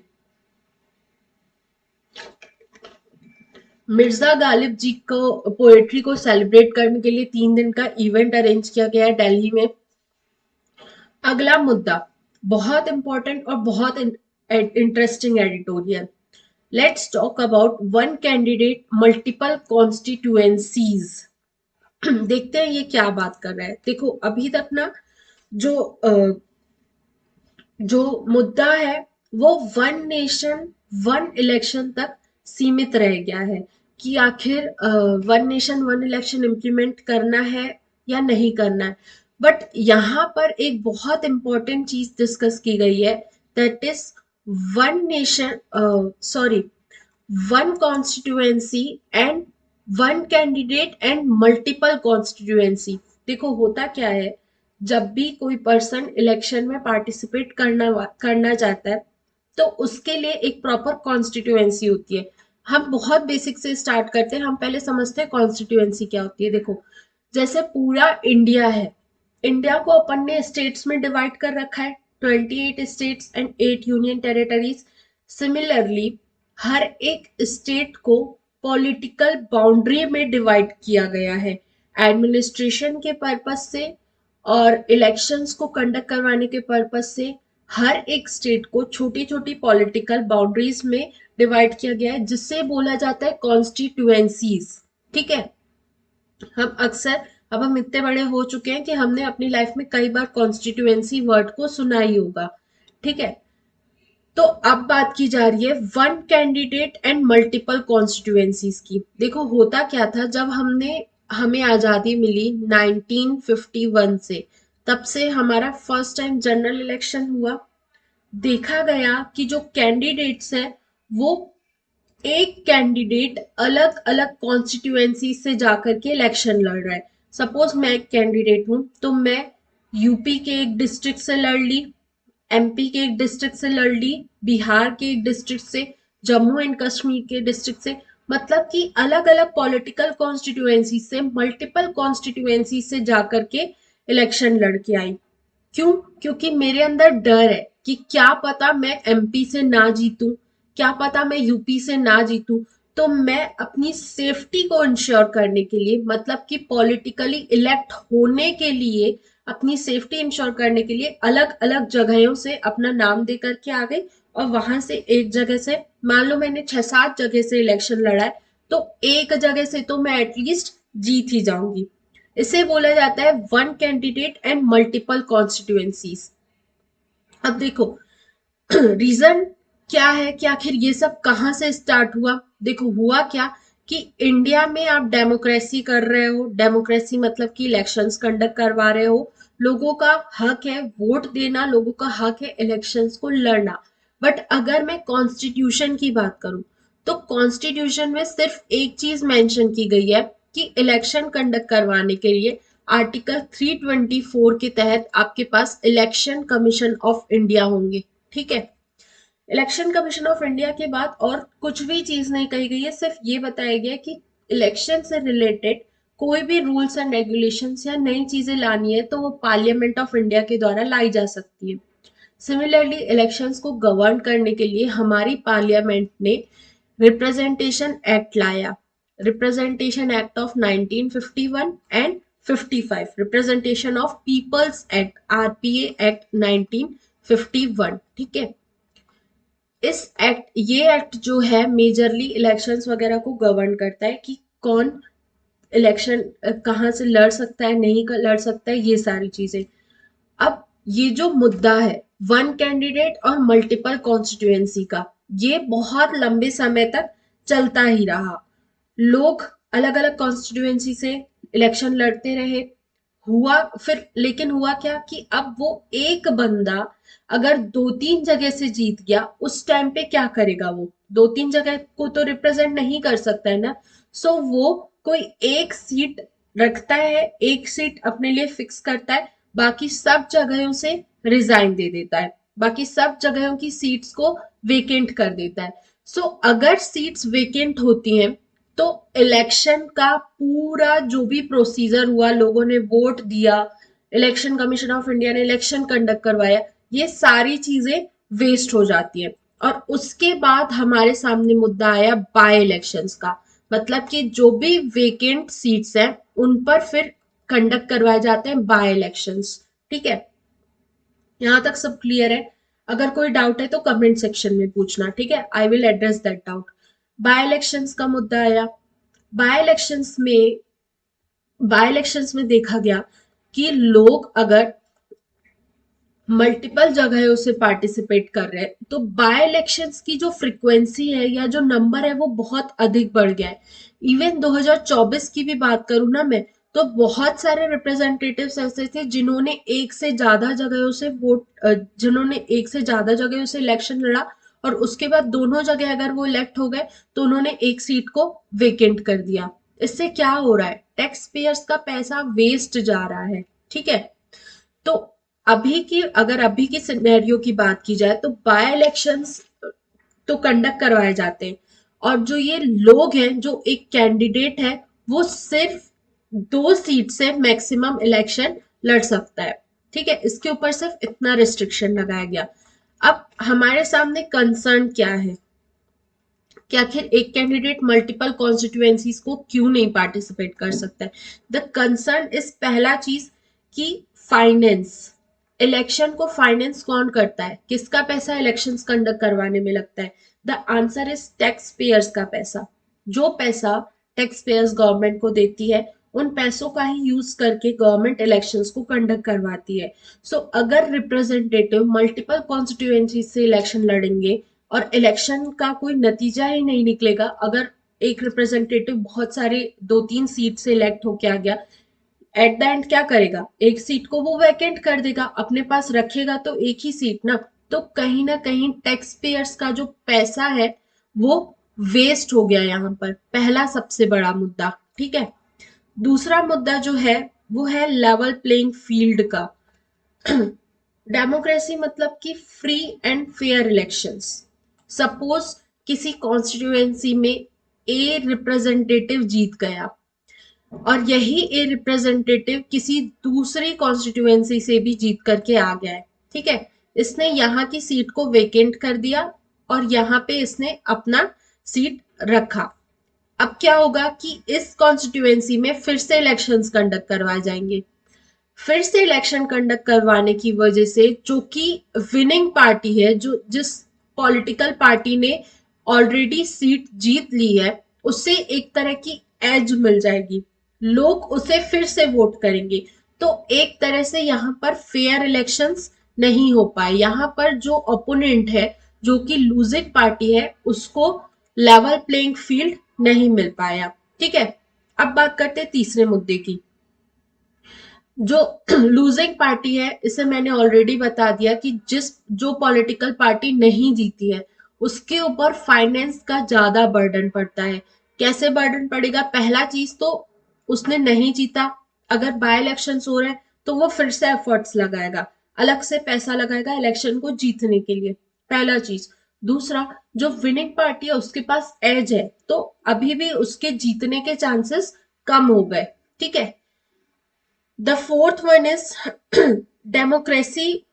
Mirza Ghalib जी को पोएट्री को सेलिब्रेट करने के लिए 3 दिन का इवेंट अरेंज किया गया है दिल्ली में। अगला मुद्दा बहुत इंपॉर्टेंट और बहुत interesting editorial. Let's talk about one candidate multiple constituencies. देखते हैं ये क्या बात कर रहा है। देखो अभी तक ना जो जो मुद्दा है वो वन नेशन वन इलेक्शन तक सीमित रह गया है कि आखिर one nation one election implement करना है या नहीं करना है। बट यहाँ पर एक बहुत इंपॉर्टेंट चीज डिस्कस की गई है, that is one nation, sorry, one constituency and one candidate and multiple constituency. देखो होता क्या है, जब भी कोई पर्सन इलेक्शन में पार्टिसिपेट करना चाहता है तो उसके लिए एक प्रॉपर कॉन्स्टिट्यूएंसी होती है। हम बहुत बेसिक से स्टार्ट करते हैं, हम पहले समझते हैं कॉन्स्टिट्यूएंसी क्या होती है। देखो जैसे पूरा इंडिया है, इंडिया को अपन ने स्टेट्स में डिवाइड कर रखा है, 28 states and 8 union territories. Similarly हर एक स्टेट को पॉलिटिकल बाउंड्री में डिवाइड किया गया है, एडमिनिस्ट्रेशन के पर्पस से और इलेक्शंस को कंडक्ट करवाने के पर्पस से। हर एक स्टेट को छोटी छोटी पॉलिटिकल बाउंड्रीज में डिवाइड किया गया है, जिससे बोला जाता है कॉन्स्टिट्यूएंसीज। ठीक है, हम अक्सर, अब हम इतने बड़े हो चुके हैं कि हमने अपनी लाइफ में कई बार कॉन्स्टिट्यूएंसी वर्ड को सुना ही होगा। ठीक है, तो अब बात की जा रही है one candidate and multiple constituencies की। देखो होता क्या था, जब हमें आजादी मिली 1951 से, तब से हमारा फर्स्ट टाइम जनरल इलेक्शन हुआ। देखा गया कि जो कैंडिडेट्स हैं वो एक कैंडिडेट अलग अलग कॉन्स्टिट्यूएंसी से जाकर के इलेक्शन लड़ रहा है। सपोज मैं एक कैंडिडेट हूं तो मैं यूपी के एक डिस्ट्रिक्ट से लड़ ली, एमपी के एक डिस्ट्रिक्ट से लड़ ली, बिहार के एक डिस्ट्रिक्ट से, जम्मू एंड कश्मीर के डिस्ट्रिक्ट से। मतलब कि अलग अलग पॉलिटिकल कॉन्स्टिट्यूएंसी से, मल्टीपल कॉन्स्टिट्यूएंसी से जाकर के इलेक्शन लड़के आई। क्यों? क्योंकि मेरे अंदर डर है कि क्या पता मैं एमपी से ना जीतूं, क्या पता मैं यूपी से ना जीतूं। तो मैं अपनी सेफ्टी को इंश्योर करने के लिए, मतलब कि पॉलिटिकली इलेक्ट होने के लिए, अपनी सेफ्टी इंश्योर करने के लिए अलग अलग जगहों से अपना नाम दे करके आ गई। और वहां से एक जगह से, मान लो मैंने 6-7 जगह से इलेक्शन लड़ा है, तो एक जगह से तो मैं एटलीस्ट जीत ही जाऊंगी। इसे बोला जाता है one candidate and multiple constituencies. अब देखो रीजन क्या है कि आखिर ये सब कहाँ से स्टार्ट हुआ। देखो हुआ क्या कि इंडिया में आप डेमोक्रेसी कर रहे हो, डेमोक्रेसी मतलब कि इलेक्शंस कंडक्ट करवा रहे हो, लोगों का हक है वोट देना, लोगों का हक है इलेक्शंस को लड़ना। बट अगर मैं कॉन्स्टिट्यूशन की बात करूं तो कॉन्स्टिट्यूशन में सिर्फ एक चीज मेंशन की गई है कि इलेक्शन कंडक्ट करवाने के लिए आर्टिकल 324 के तहत आपके पास इलेक्शन कमीशन ऑफ इंडिया होंगे। ठीक है, इलेक्शन कमीशन ऑफ इंडिया के बाद और कुछ भी चीज नहीं कही गई है, सिर्फ ये बताया गया कि इलेक्शन से रिलेटेड कोई भी रूल्स एंड रेगुलेशंस या नई चीजें लानी है तो वो पार्लियामेंट ऑफ इंडिया के द्वारा लाई जा सकती है। सिमिलरली इलेक्शंस को गवर्न करने के लिए हमारी पार्लियामेंट ने रिप्रेजेंटेशन एक्ट लाया, representation act of 1951 and 55, representation of peoples act RPA act 1951। ठीक है, इस एक्ट ये एक्ट जो है मेजरली इलेक्शंस वगैरह को गवर्न करता है कि कौन इलेक्शन कहाँ से लड़ सकता है, नहीं लड़ सकता है, ये सारी चीजें। अब ये जो मुद्दा है वन कैंडिडेट और मल्टीपल कॉन्स्टिट्यूएंसी का, ये बहुत लंबे समय तक चलता ही रहा। लोग अलग अलग कॉन्स्टिट्यूएंसी से इलेक्शन लड़ते रहे। हुआ फिर, लेकिन हुआ क्या कि अब वो एक बंदा अगर दो तीन जगह से जीत गया, उस टाइम पे क्या करेगा? वो दो तीन जगह को तो रिप्रेजेंट नहीं कर सकता है ना। सो वो कोई एक सीट रखता है, एक सीट अपने लिए फिक्स करता है, बाकी सब जगहों से रिजाइन दे देता है, बाकी सब जगहों की सीट्स को वेकेंट कर देता है। सो अगर सीट्स वेकेंट होती हैं तो इलेक्शन का पूरा जो भी प्रोसीजर हुआ, लोगों ने वोट दिया, इलेक्शन कमीशन ऑफ इंडिया ने इलेक्शन कंडक्ट करवाया, ये सारी चीजें वेस्ट हो जाती है। और उसके बाद हमारे सामने मुद्दा आया बाय इलेक्शंस का, मतलब कि जो भी वेकेंट सीट्स हैं उन पर फिर कंडक्ट करवाए जाते हैं बाय इलेक्शंस। ठीक है, यहां तक सब क्लियर है? अगर कोई डाउट है तो कमेंट सेक्शन में पूछना, ठीक है, I will address that doubt. By elections का मुद्दा आया। बाय इलेक्शंस में देखा गया कि लोग अगर मल्टीपल जगहों से पार्टिसिपेट कर रहे हैं तो बाय इलेक्शंस की जो फ्रीक्वेंसी है या जो नंबर है वो बहुत अधिक बढ़ गया है। इवन 2024 की भी बात करूं ना मैं, तो बहुत सारे रिप्रेजेंटेटिव्स ऐसे थे जिन्होंने एक से ज्यादा जगहों से जिन्होंने एक से ज्यादा जगहों से इलेक्शन लड़ा, और उसके बाद दोनों जगह अगर वो इलेक्ट हो गए तो उन्होंने एक सीट को वेकेंट कर दिया। इससे क्या हो रहा है? टैक्स पेयर्स का पैसा वेस्ट जा रहा है। ठीक है, तो अभी की सिनेरियो की बात की जाए तो बाय इलेक्शंस तो कंडक्ट करवाए जाते हैं, और जो ये लोग हैं, जो एक कैंडिडेट है, वो सिर्फ दो सीट से मैक्सिमम इलेक्शन लड़ सकता है। ठीक है, इसके ऊपर सिर्फ इतना रिस्ट्रिक्शन लगाया गया। अब हमारे सामने कंसर्न क्या है कि आखिर एक कैंडिडेट मल्टीपल कॉन्स्टिट्यूएंसीज को क्यों नहीं पार्टिसिपेट कर सकता है? द कंसर्न इज, पहला चीज कि फाइनेंस। इलेक्शन को फाइनेंस कौन करता है? किसका पैसा इलेक्शंस कंडक्ट करवाने में लगता है? The answer is tax payers का पैसा। जो पैसा टैक्स पेयर्स गवर्नमेंट को देती है, उन पैसों का ही यूज करके गवर्नमेंट इलेक्शंस को कंडक्ट करवाती है। सो अगर रिप्रेजेंटेटिव मल्टीपल कॉन्स्टिट्यूएंसी से इलेक्शन लड़ेंगे और इलेक्शन का कोई नतीजा ही नहीं निकलेगा, अगर एक रिप्रेजेंटेटिव बहुत सारे दो तीन सीट से इलेक्ट होके आ गया, एट द एंड क्या करेगा? एक सीट को वो वैकेंट कर देगा, अपने पास रखेगा तो एक ही सीट ना कहीं टैक्स पेयर्स का जो पैसा है वो वेस्ट हो गया यहाँ पर, पहला सबसे बड़ा मुद्दा। ठीक है, दूसरा मुद्दा जो है वो है लेवल प्लेइंग फील्ड का। डेमोक्रेसी मतलब कि free and fair elections. Suppose किसी कॉन्स्टिट्यूएंसी में ए रिप्रेजेंटेटिव जीत गया और यही ए रिप्रेजेंटेटिव किसी दूसरी कॉन्स्टिट्यूएंसी से भी जीत करके आ गया है। ठीक है, इसने यहाँ की सीट को वेकेंट कर दिया और यहाँ पे इसने अपना सीट रखा। अब क्या होगा कि इस कॉन्स्टिट्यूएंसी में फिर से इलेक्शंस कंडक्ट करवाए जाएंगे। फिर से इलेक्शन कंडक्ट करवाने की वजह से जो कि विनिंग पार्टी है, जो जिस पॉलिटिकल पार्टी ने ऑलरेडी सीट जीत ली है, उससे एक तरह की एज मिल जाएगी, लोग उसे फिर से वोट करेंगे। तो एक तरह से यहाँ पर फेयर इलेक्शंस नहीं हो पाए। यहाँ पर जो ओपोनेंट है, जो कि लूजिंग पार्टी है, उसको लेवल प्लेइंग फील्ड नहीं मिल पाया। ठीक है, अब बात करते हैं तीसरे मुद्दे की। जो लूजिंग पार्टी है, इसे मैंने ऑलरेडी बता दिया कि जो पॉलिटिकल पार्टी नहीं जीती है उसके ऊपर फाइनेंस का ज्यादा बर्डन पड़ता है। कैसे बर्डन पड़ेगा? पहला चीज तो उसने नहीं जीता, अगर बाय इलेक्शन हो रहे हैं तो वो फिर से एफर्ट्स लगाएगा, अलग से पैसा लगाएगा इलेक्शन को जीतने के लिए, पहला चीज। दूसरा, जो विनिंग पार्टी है उसके पास एज है, तो अभी भी उसके जीतने के चांसेस कम हो गए। ठीक है। The fourth one is democracy.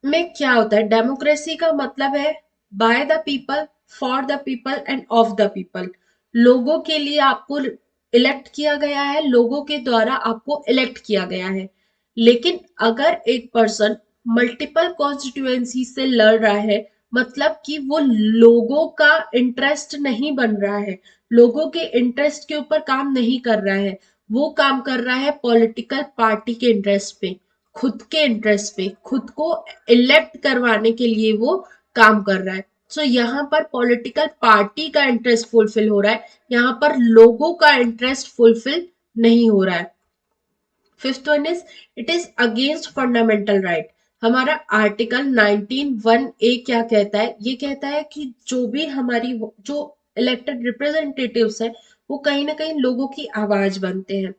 में क्या होता है? डेमोक्रेसी का मतलब है by the people, for the people end of the people. लोगों के लिए आपको इलेक्ट किया गया है, लोगों के द्वारा आपको इलेक्ट किया गया है। लेकिन अगर एक पर्सन मल्टीपल कॉन्स्टिट्यूएंसी से लड़ रहा है, मतलब कि वो लोगों का इंटरेस्ट नहीं बन रहा है, लोगों के इंटरेस्ट के ऊपर काम नहीं कर रहा है, वो काम कर रहा है पॉलिटिकल पार्टी के इंटरेस्ट पे, खुद के इंटरेस्ट पे, खुद को इलेक्ट करवाने के लिए वो काम कर रहा है। सो यहाँ पर पॉलिटिकल पार्टी का इंटरेस्ट फुलफिल हो रहा है, यहाँ पर लोगों का इंटरेस्ट फुलफिल नहीं हो रहा है। Fifth one is it is against fundamental right. हमारा आर्टिकल 19(1)(a) क्या कहता है? ये कहता है कि जो भी हमारी जो इलेक्टेड रिप्रेजेंटेटिव्स है, वो कहीं ना कहीं लोगों की आवाज बनते हैं।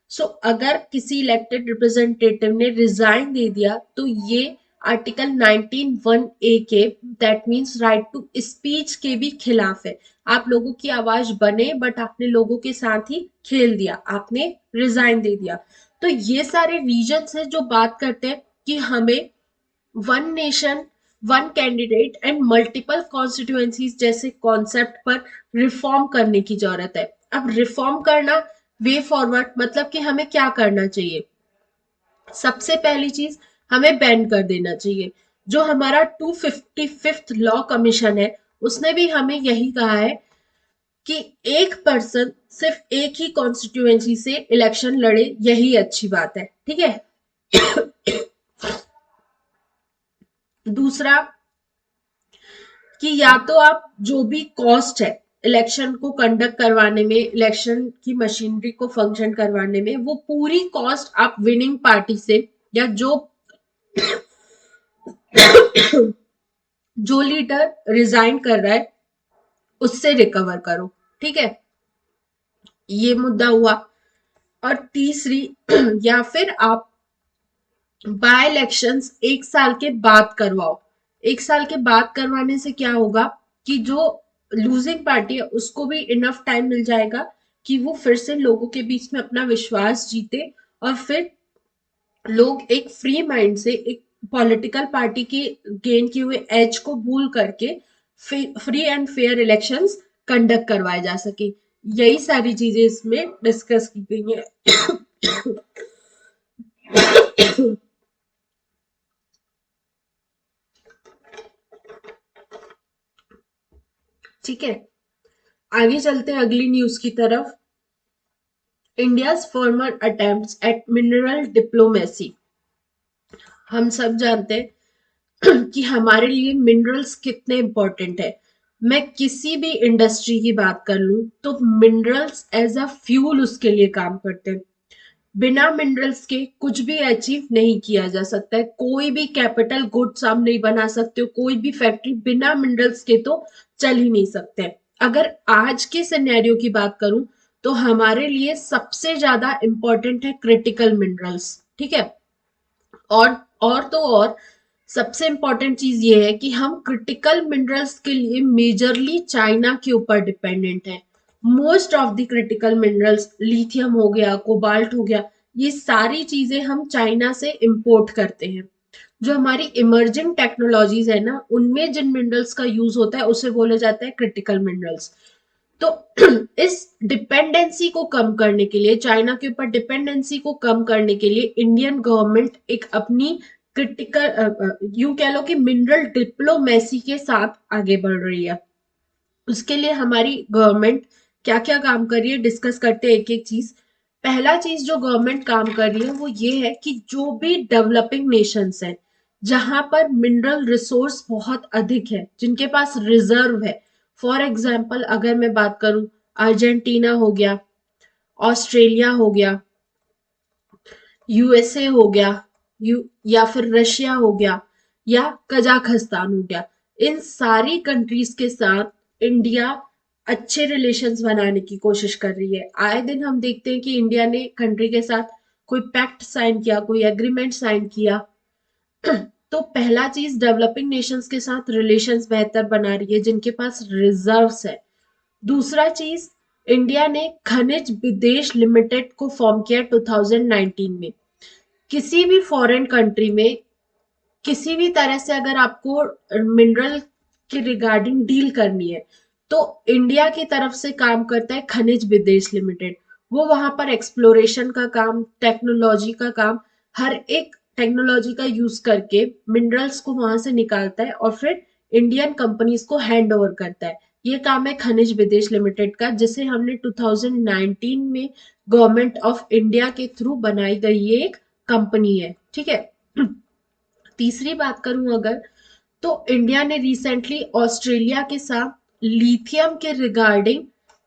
सो अगर किसी इलेक्टेड रिप्रेजेंटेटिव ने रिजाइन दे दिया, तो ये आर्टिकल 19(1)(a) के, that means right to speech के भी खिलाफ है। आप लोगों की आवाज बने, बट आपने लोगों के साथ ही खेल दिया, आपने रिजाइन दे दिया। तो ये सारे रीजंस है जो बात करते हैं कि हमें one nation one candidate and multiple constituencies जैसे कॉन्सेप्ट पर रिफॉर्म करने की जरूरत है। अब रिफॉर्म करना, वे फॉरवर्ड मतलब कि हमें क्या करना चाहिए? सबसे पहली चीज, हमें बैन कर देना चाहिए। जो हमारा 255th लॉ कमीशन है, उसने भी हमें यही कहा है कि एक पर्सन सिर्फ एक ही कॉन्स्टिट्यूएंसी से इलेक्शन लड़े, यही अच्छी बात है। ठीक है। दूसरा, कि या तो आप जो भी कॉस्ट है इलेक्शन को कंडक्ट करवाने में, इलेक्शन की मशीनरी को फंक्शन करवाने में, वो पूरी कॉस्ट आप विनिंग पार्टी से, या जो लीडर रिजाइन कर रहा है उससे रिकवर करो। ठीक है, ये मुद्दा हुआ। और तीसरी, या फिर आप बाय इलेक्शंस 1 साल के बाद करवाओ। 1 साल के बाद करवाने से क्या होगा कि जो लूजिंग पार्टी है उसको भी इनफ टाइम मिल जाएगा कि वो फिर से लोगों के बीच में अपना विश्वास जीते, और फिर लोग एक फ्री माइंड से एक पॉलिटिकल पार्टी के गेन किए हुए एज को भूल करके free and fair elections conduct करवाए जा सके। यही सारी चीजें इसमें डिस्कस की गई हैं। ठीक है, आगे चलते हैं अगली न्यूज की तरफ। India's former attempts at mineral diplomacy. हम सब जानते हैं कि हमारे लिए मिनरल्स कितने इंपॉर्टेंट है। मैं किसी भी इंडस्ट्री की बात कर लूं तो मिनरल्स एज अ फ्यूल उसके लिए काम करते हैं। बिना मिनरल्स के कुछ भी अचीव नहीं किया जा सकता है। कोई भी कैपिटल गुड्स आप नहीं बना सकते हो, कोई भी फैक्ट्री बिना मिनरल्स के तो चल ही नहीं सकते। अगर आज के सिनेरियो की बात करूं तो हमारे लिए सबसे ज्यादा इंपॉर्टेंट है क्रिटिकल मिनरल्स। ठीक है। और और तो और सबसे इंपॉर्टेंट चीज ये है कि हम क्रिटिकल मिनरल्स के लिए मेजरली चाइना के ऊपर डिपेंडेंट है। Most of the critical minerals, lithium हो गया, कोबाल्ट हो गया, ये सारी चीजें हम चाइना से इंपोर्ट करते हैं। जो हमारी इमर्जिंग टेक्नोलॉजीज है ना, उनमें जिन मिनरल्स का यूज होता है उसे बोला जाता है क्रिटिकल मिनरल्स। तो इस डिपेंडेंसी को कम करने के लिए, चाइना के ऊपर डिपेंडेंसी को कम करने के लिए इंडियन गवर्नमेंट एक अपनी क्रिटिकल, यूं कह लो कि मिनरल डिप्लोमेसी के साथ आगे बढ़ रही है। उसके लिए हमारी गवर्नमेंट क्या क्या काम कर रही है, डिस्कस करते हैं एक एक चीज। पहला चीज जो गवर्नमेंट काम कर रही है वो ये है कि जो भी डेवलपिंग नेशंस हैं, जहां पर मिनरल रिसोर्स बहुत अधिक है, जिनके पास रिजर्व है, फॉर एग्जाम्पल अगर मैं बात करूं, अर्जेंटीना हो गया, ऑस्ट्रेलिया हो गया, यूएसए हो गया, या फिर रशिया हो गया, या कजाकिस्तान हो गया, इन सारी कंट्रीज के साथ इंडिया अच्छे रिलेशंस बनाने की कोशिश कर रही है। आए दिन हम देखते हैं कि इंडिया ने कंट्री के साथ कोई पैक्ट साइन किया, कोई एग्रीमेंट साइन किया, तो पहला चीज, डेवलपिंग नेशंस के साथ रिलेशंस बेहतर बना रही है जिनके पास रिजर्व्स है। दूसरा चीज, इंडिया ने खनिज विदेश लिमिटेड को फॉर्म किया 2019 में। किसी भी फॉरेन कंट्री में किसी भी तरह से अगर आपको मिनरल के रिगार्डिंग डील करनी है तो इंडिया की तरफ से काम करता है खनिज विदेश लिमिटेड। वो वहां पर एक्सप्लोरेशन का काम, टेक्नोलॉजी का काम, हर एक टेक्नोलॉजी का यूज करके मिनरल्स को वहां से निकालता है और फिर इंडियन कंपनीज को हैंड ओवर करता है। ये काम है खनिज विदेश लिमिटेड का, जिसे हमने 2019 में गवर्नमेंट ऑफ इंडिया के थ्रू बनाई गई ये एक कंपनी है। ठीक है। तीसरी बात करूं अगर, तो इंडिया ने रिसेंटली ऑस्ट्रेलिया के साथ लिथियम के रिगार्डिंग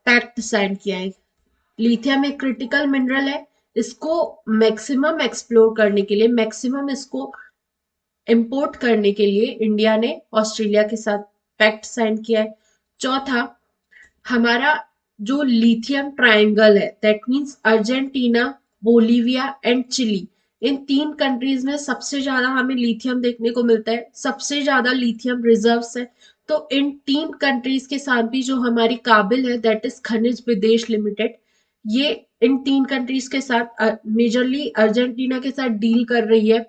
पैक्ट साइन किया है। लिथियम एक क्रिटिकल मिनरल है, इसको मैक्सिमम एक्सप्लोर करने के लिए, मैक्सिमम इसको इंपोर्ट करने के लिए इंडिया ने ऑस्ट्रेलिया के साथ पैक्ट साइन किया है। चौथा, हमारा जो लिथियम ट्रायंगल है, that means Argentina, Bolivia and Chile, इन तीन कंट्रीज में सबसे ज्यादा हमें लिथियम देखने को मिलता है, सबसे ज्यादा लिथियम रिजर्व्स है। तो इन तीन कंट्रीज के साथ भी जो हमारी काबिल है, दैट इज खनिज विदेश लिमिटेड, ये इन तीन कंट्रीज के साथ मेजरली अर्जेंटीना के साथ डील कर रही है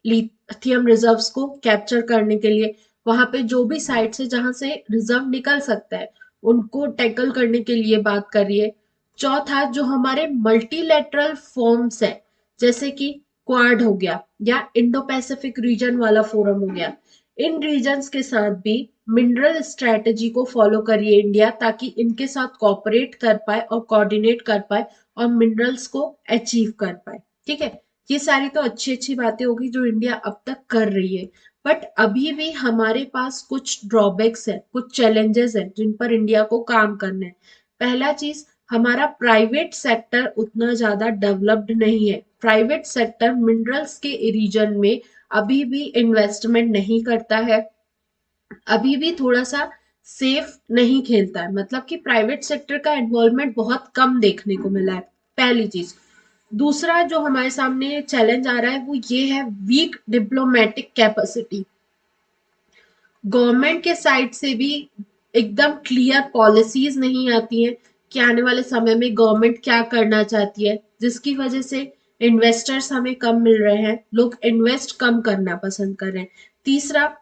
लिथियम रिजर्व्स को कैप्चर करने के लिए। वहां पे जो भी साइट है जहां से रिजर्व निकल सकता है उनको टैकल करने के लिए बात कर रही है। चौथा, जो हमारे मल्टीलेटरल फॉर्म्स है, जैसे कि क्वाड हो गया या इंडो पैसिफिक रीजन वाला फोरम हो गया, इन रीजन्स के साथ भी मिनरल स्ट्रेटेजी को फॉलो करिए इंडिया, ताकि इनके साथ कॉपरेट कर पाए और कोऑर्डिनेट कर पाए और मिनरल्स को अचीव कर पाए। ठीक है। ये सारी तो अच्छी अच्छी बातें होगी जो इंडिया अब तक कर रही है, बट अभी भी हमारे पास कुछ ड्रॉबैक्स है, कुछ चैलेंजेस है जिन पर इंडिया को काम करना है। पहला चीज, हमारा प्राइवेट सेक्टर उतना ज्यादा डेवलप्ड नहीं है। प्राइवेट सेक्टर मिनरल्स के रीजन में अभी भी इन्वेस्टमेंट नहीं करता है, अभी भी थोड़ा सा सेफ नहीं खेलता है, मतलब कि प्राइवेट सेक्टर का इन्वॉल्वमेंट बहुत कम देखने को मिला है। पहली चीज। दूसरा जो हमारे सामने चैलेंज आ रहा है वो ये है, वीक डिप्लोमेटिक कैपेसिटी। गवर्नमेंट के साइड से भी एकदम क्लियर पॉलिसीज नहीं आती हैं कि आने वाले समय में गवर्नमेंट क्या करना चाहती है, जिसकी वजह से इन्वेस्टर्स हमें कम मिल रहे हैं, लोग इन्वेस्ट कम करना पसंद कर रहे हैं। तीसरा,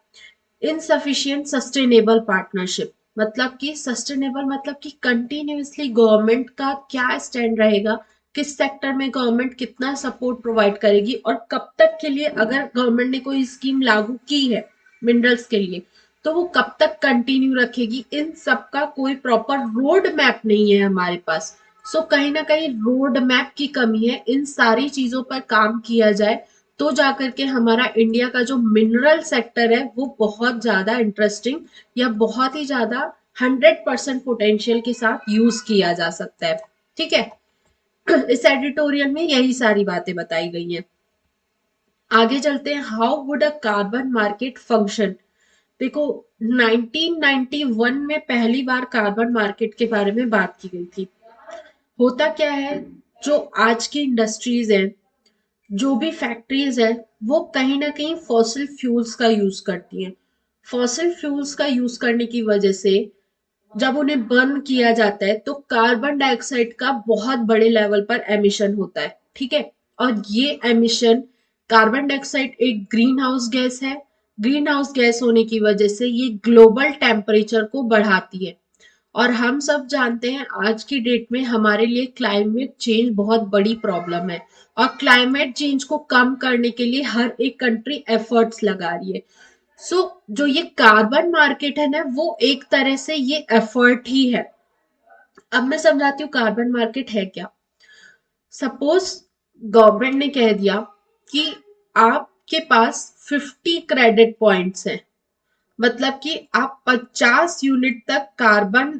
इनसफिशिएंट सस्टेनेबल पार्टनरशिप, मतलब कि सस्टेनेबल मतलब कि कंटिन्यूअसली गवर्नमेंट का क्या स्टैंड रहेगा, किस सेक्टर में गवर्नमेंट कितना सपोर्ट प्रोवाइड करेगी और कब तक के लिए, अगर गवर्नमेंट ने कोई स्कीम लागू की है मिनरल्स के लिए तो वो कब तक कंटिन्यू रखेगी, इन सब का कोई प्रॉपर रोड मैप नहीं है हमारे पास। सो कहीं ना कहीं रोड मैप की कमी है। इन सारी चीजों पर काम किया जाए तो जाकर के हमारा इंडिया का जो मिनरल सेक्टर है वो बहुत ज्यादा इंटरेस्टिंग या बहुत ही ज्यादा 100% पोटेंशियल के साथ यूज किया जा सकता है। ठीक है। इस एडिटोरियल में यही सारी बातें बताई गई हैं। आगे चलते हैं, how would a carbon market function. देखो, 1991 में पहली बार कार्बन मार्केट के बारे में बात की गई थी। होता क्या है, जो आज की इंडस्ट्रीज है, जो भी फैक्ट्रीज है, वो कहीं ना कहीं फॉसिल फ्यूल्स का यूज करती हैं। फॉसिल फ्यूल्स का यूज करने की वजह से जब उन्हें बर्न किया जाता है तो कार्बन डाइऑक्साइड का बहुत बड़े लेवल पर एमिशन होता है। ठीक है। और ये एमिशन, कार्बन डाइऑक्साइड एक ग्रीन हाउस गैस है। ग्रीन हाउस गैस होने की वजह से ये ग्लोबल टेम्परेचर को बढ़ाती है। और हम सब जानते हैं आज की डेट में हमारे लिए क्लाइमेट चेंज बहुत बड़ी प्रॉब्लम है, और क्लाइमेट चेंज को कम करने के लिए हर एक कंट्री एफर्ट्स लगा रही है। जो ये कार्बन मार्केट है ना, वो एक तरह से ये एफर्ट ही है। अब मैं समझाती हूँ कार्बन मार्केट है क्या। सपोज गवर्नमेंट ने कह दिया कि आपके पास 50 क्रेडिट पॉइंट्स हैं, मतलब कि आप 50 यूनिट तक कार्बन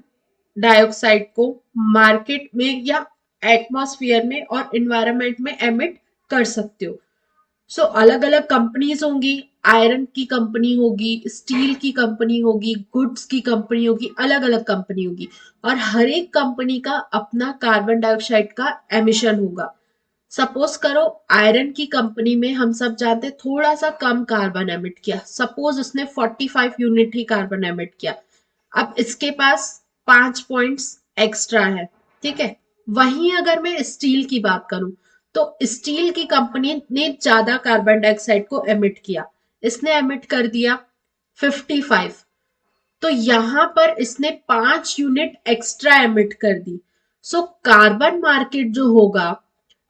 डाइऑक्साइड को मार्केट में या एटमॉस्फेयर में और इन्वायरमेंट में एमिट कर सकते हो। अलग अलग कंपनीज होंगी, आयरन की कंपनी होगी, स्टील की कंपनी होगी, गुड्स की कंपनी होगी, अलग अलग कंपनी होगी, और हर एक कंपनी का अपना कार्बन डाइऑक्साइड का एमिशन होगा। सपोज करो आयरन की कंपनी में हम सब जानते हैं थोड़ा सा कम कार्बन एमिट किया, सपोज उसने 45 यूनिट ही कार्बन एमिट किया। अब इसके पास 5 पॉइंट्स एक्स्ट्रा है, ठीक है। वहीं अगर मैं स्टील की बात करूं तो स्टील की कंपनी ने ज्यादा कार्बन डाइऑक्साइड को एमिट किया, इसने एमिट कर दिया 55। तो यहां पर इसने 5 यूनिट एक्स्ट्रा एमिट कर दी। सो कार्बन मार्केट जो होगा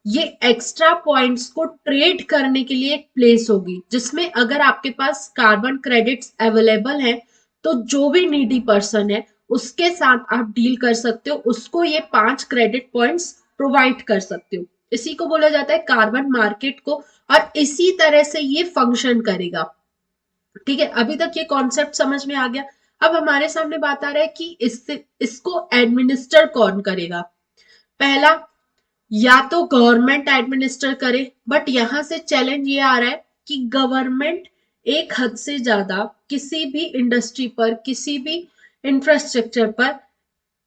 ये एक्स्ट्रा पॉइंट्स को ट्रेड करने के लिए एक प्लेस होगी, जिसमें अगर आपके पास कार्बन क्रेडिट्स अवेलेबल हैं तो जो भी नीडी पर्सन है उसके साथ आप डील कर सकते हो, उसको ये 5 क्रेडिट पॉइंट्स प्रोवाइड कर सकते हो। इसी को बोला जाता है कार्बन मार्केट को, और इसी तरह से ये फंक्शन करेगा। ठीक है, अभी तक ये कॉन्सेप्ट समझ में आ गया। अब हमारे सामने बात आ रहा है कि इसको एडमिनिस्टर कौन करेगा। पहला, या तो गवर्नमेंट एडमिनिस्टर करे, बट यहां से चैलेंज ये आ रहा है कि गवर्नमेंट एक हद से ज्यादा किसी भी इंडस्ट्री पर, किसी भी इंफ्रास्ट्रक्चर पर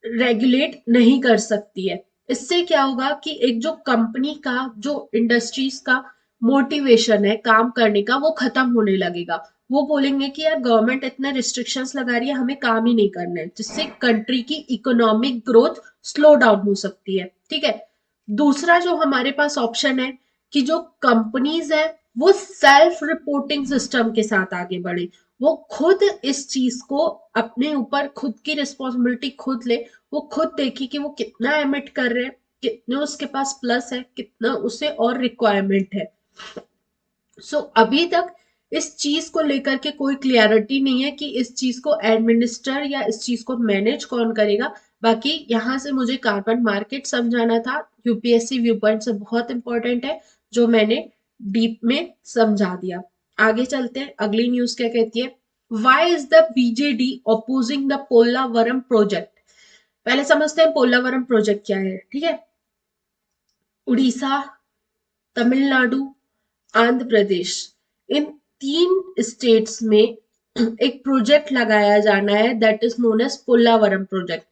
रेगुलेट नहीं कर सकती है। इससे क्या होगा कि एक जो कंपनी का, जो इंडस्ट्रीज का मोटिवेशन है काम करने का, वो खत्म होने लगेगा। वो बोलेंगे कि यार गवर्नमेंट इतने रिस्ट्रिक्शंस लगा रही है, हमें काम ही नहीं करना है, जिससे कंट्री की इकोनॉमिक ग्रोथ स्लो डाउन हो सकती है। ठीक है। दूसरा जो हमारे पास ऑप्शन है कि जो कंपनीज है वो सेल्फ रिपोर्टिंग सिस्टम के साथ आगे बढ़े, वो खुद इस चीज को अपने ऊपर खुद की रिस्पॉन्सिबिलिटी खुद ले, वो खुद देखे कि वो कितना एमिट कर रहे हैं, कितने उसके पास प्लस है, कितना उसे और रिक्वायरमेंट है। सो अभी तक इस चीज को लेकर के कोई क्लियरिटी नहीं है कि इस चीज को एडमिनिस्टर या इस चीज को मैनेज कौन करेगा। बाकी यहां से मुझे कार्बन मार्केट समझाना था, यूपीएससी व्यू पॉइंट से बहुत इंपॉर्टेंट है, जो मैंने डीप में समझा दिया। आगे चलते हैं, अगली न्यूज क्या कहती है। Why is the BJD opposing the Polavaram project. पहले समझते हैं पोलावरम प्रोजेक्ट क्या है। ठीक है, उड़ीसा, तमिलनाडु, आंध्र प्रदेश, इन 3 स्टेट्स में एक प्रोजेक्ट लगाया जाना है, that is known as Polavaram project.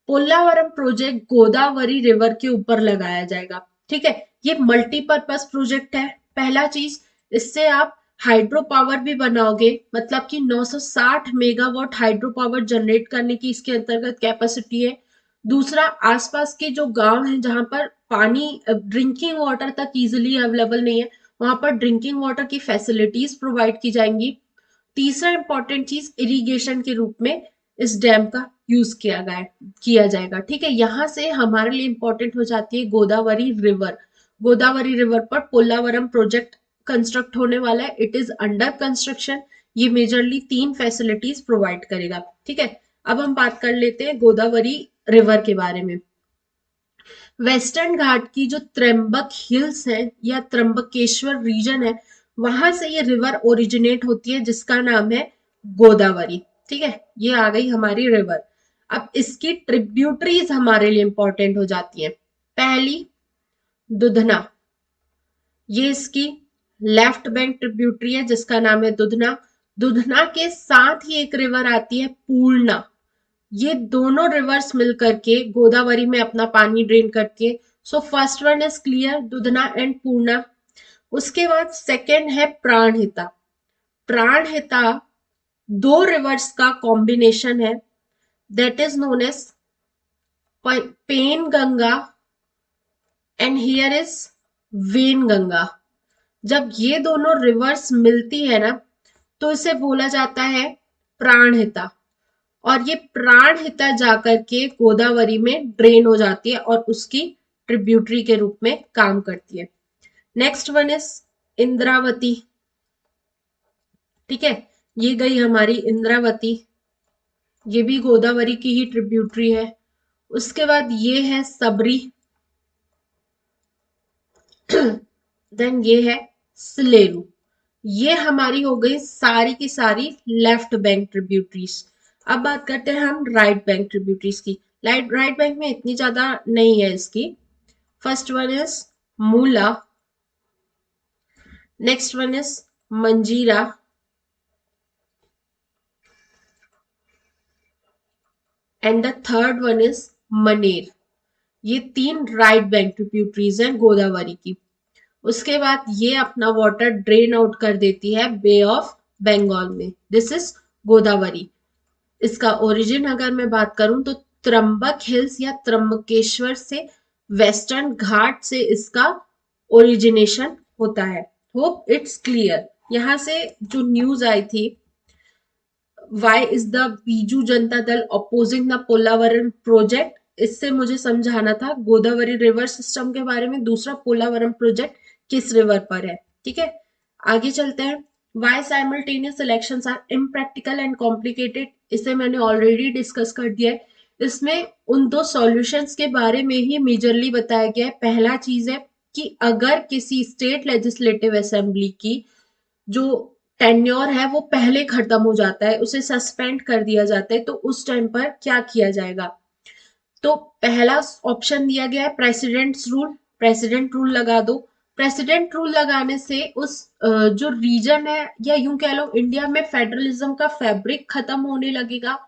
Polavaram project Godavari river के ऊपर लगाया जाएगा। ठीक है, ये मल्टीपर्पज प्रोजेक्ट है। पहला चीज, इससे आप हाइड्रो पावर भी बनाओगे, मतलब कि 960 मेगावाट हाइड्रो पावर जनरेट करने की इसके अंतर्गत कैपेसिटी है। दूसरा, आसपास के जो गांव हैं जहां पर पानी, ड्रिंकिंग वाटर तक इजिली अवेलेबल नहीं है, वहां पर ड्रिंकिंग वाटर की फैसिलिटीज प्रोवाइड की जाएंगी। तीसरा इंपॉर्टेंट चीज, इरिगेशन के रूप में इस डैम का यूज किया जाएगा। ठीक है, यहां से हमारे लिए इंपॉर्टेंट हो जाती है गोदावरी रिवर। गोदावरी रिवर पर पोलावरम प्रोजेक्ट कंस्ट्रक्ट होने वाला है, इट इज अंडर कंस्ट्रक्शन। ये मेजरली 3 फैसिलिटीज प्रोवाइड करेगा। ठीक है, अब हम बात कर लेते हैं गोदावरी रिवर के बारे में। वेस्टर्न घाट की जो त्र्यंबक हिल्स है या त्र्यंबकेश्वर रीजन है, वहां से ये रिवर ओरिजिनेट होती है, जिसका नाम है गोदावरी। ठीक है, ये आ गई हमारी रिवर। अब इसकी ट्रिब्यूटरीज हमारे लिए इंपॉर्टेंट हो जाती हैं। पहली, दुधना, ये इसकी लेफ्ट बैंक ट्रिब्यूटरी है जिसका नाम है दुधना। दुधना के साथ ही एक रिवर आती है पूर्णा। ये दोनों रिवर्स मिलकर के गोदावरी में अपना पानी ड्रेन करती है। So first one is clear, Dudhna and Purna. उसके बाद सेकंड है प्राणहिता। प्राणहिता 2 रिवर्स का कॉम्बिनेशन है, that is known as Penganga and here is Wainganga. जब ये दोनों रिवर्स मिलती है ना, तो इसे बोला जाता है प्राणहिता, और ये प्राणहिता जाकर के गोदावरी में ड्रेन हो जाती है और उसकी ट्रिब्यूटरी के रूप में काम करती है। Next one is Indravati. ठीक है, ये गई हमारी इंद्रावती, ये भी गोदावरी की ही ट्रिब्यूटरी है। उसके बाद ये है सबरी, देन ये है सिलेरू। ये हमारी हो गई सारी की सारी लेफ्ट बैंक ट्रिब्यूटरीज। अब बात करते हैं हम राइट बैंक ट्रिब्यूटरीज की। राइट बैंक में इतनी ज्यादा नहीं है इसकी। First one is Mula, next one is Manjira, and the third one is Maner. ये 3 राइट बैंक ट्रिब्यूटरीज हैं गोदावरी की। उसके बाद ये अपना वाटर ड्रेन आउट कर देती है बे ऑफ बंगाल में। This is Godavari. इसका ओरिजिन अगर मैं बात करूं तो त्रंबक हिल्स या त्रंबकेश्वर से वेस्टर्न घाट से इसका ओरिजिनेशन होता है। Hope it's clear. यहां से जो न्यूज आई थी, Y is the Biju Janata Dal opposing the Polavaram project, इससे मुझे समझाना था गोदावरी रिवर सिस्टम के बारे में, दूसरा पोलावरम प्रोजेक्ट किस रिवर पर है। ठीक है, आगे चलते हैं। Why simultaneous elections are impractical and complicated, इसे मैंने ऑलरेडी डिस्कस कर दिया है। इसमें उन दो सॉल्यूशंस के बारे में ही मेजरली बताया गया है। पहला चीज है कि अगर किसी स्टेट लेजिस्लेटिव असेंबली की जो टेन्योर है वो पहले खत्म हो जाता है, उसे सस्पेंड कर दिया जाता है, तो उस टाइम पर क्या किया जाएगा। तो पहला ऑप्शन दिया गया है प्रेसिडेंट्स रूल, प्रेसिडेंट रूल लगा दो। प्रेसिडेंट रूल लगाने से उस जो रीजन है या यूं कह लो इंडिया में फेडरलिज्म का फैब्रिक खत्म होने लगेगा,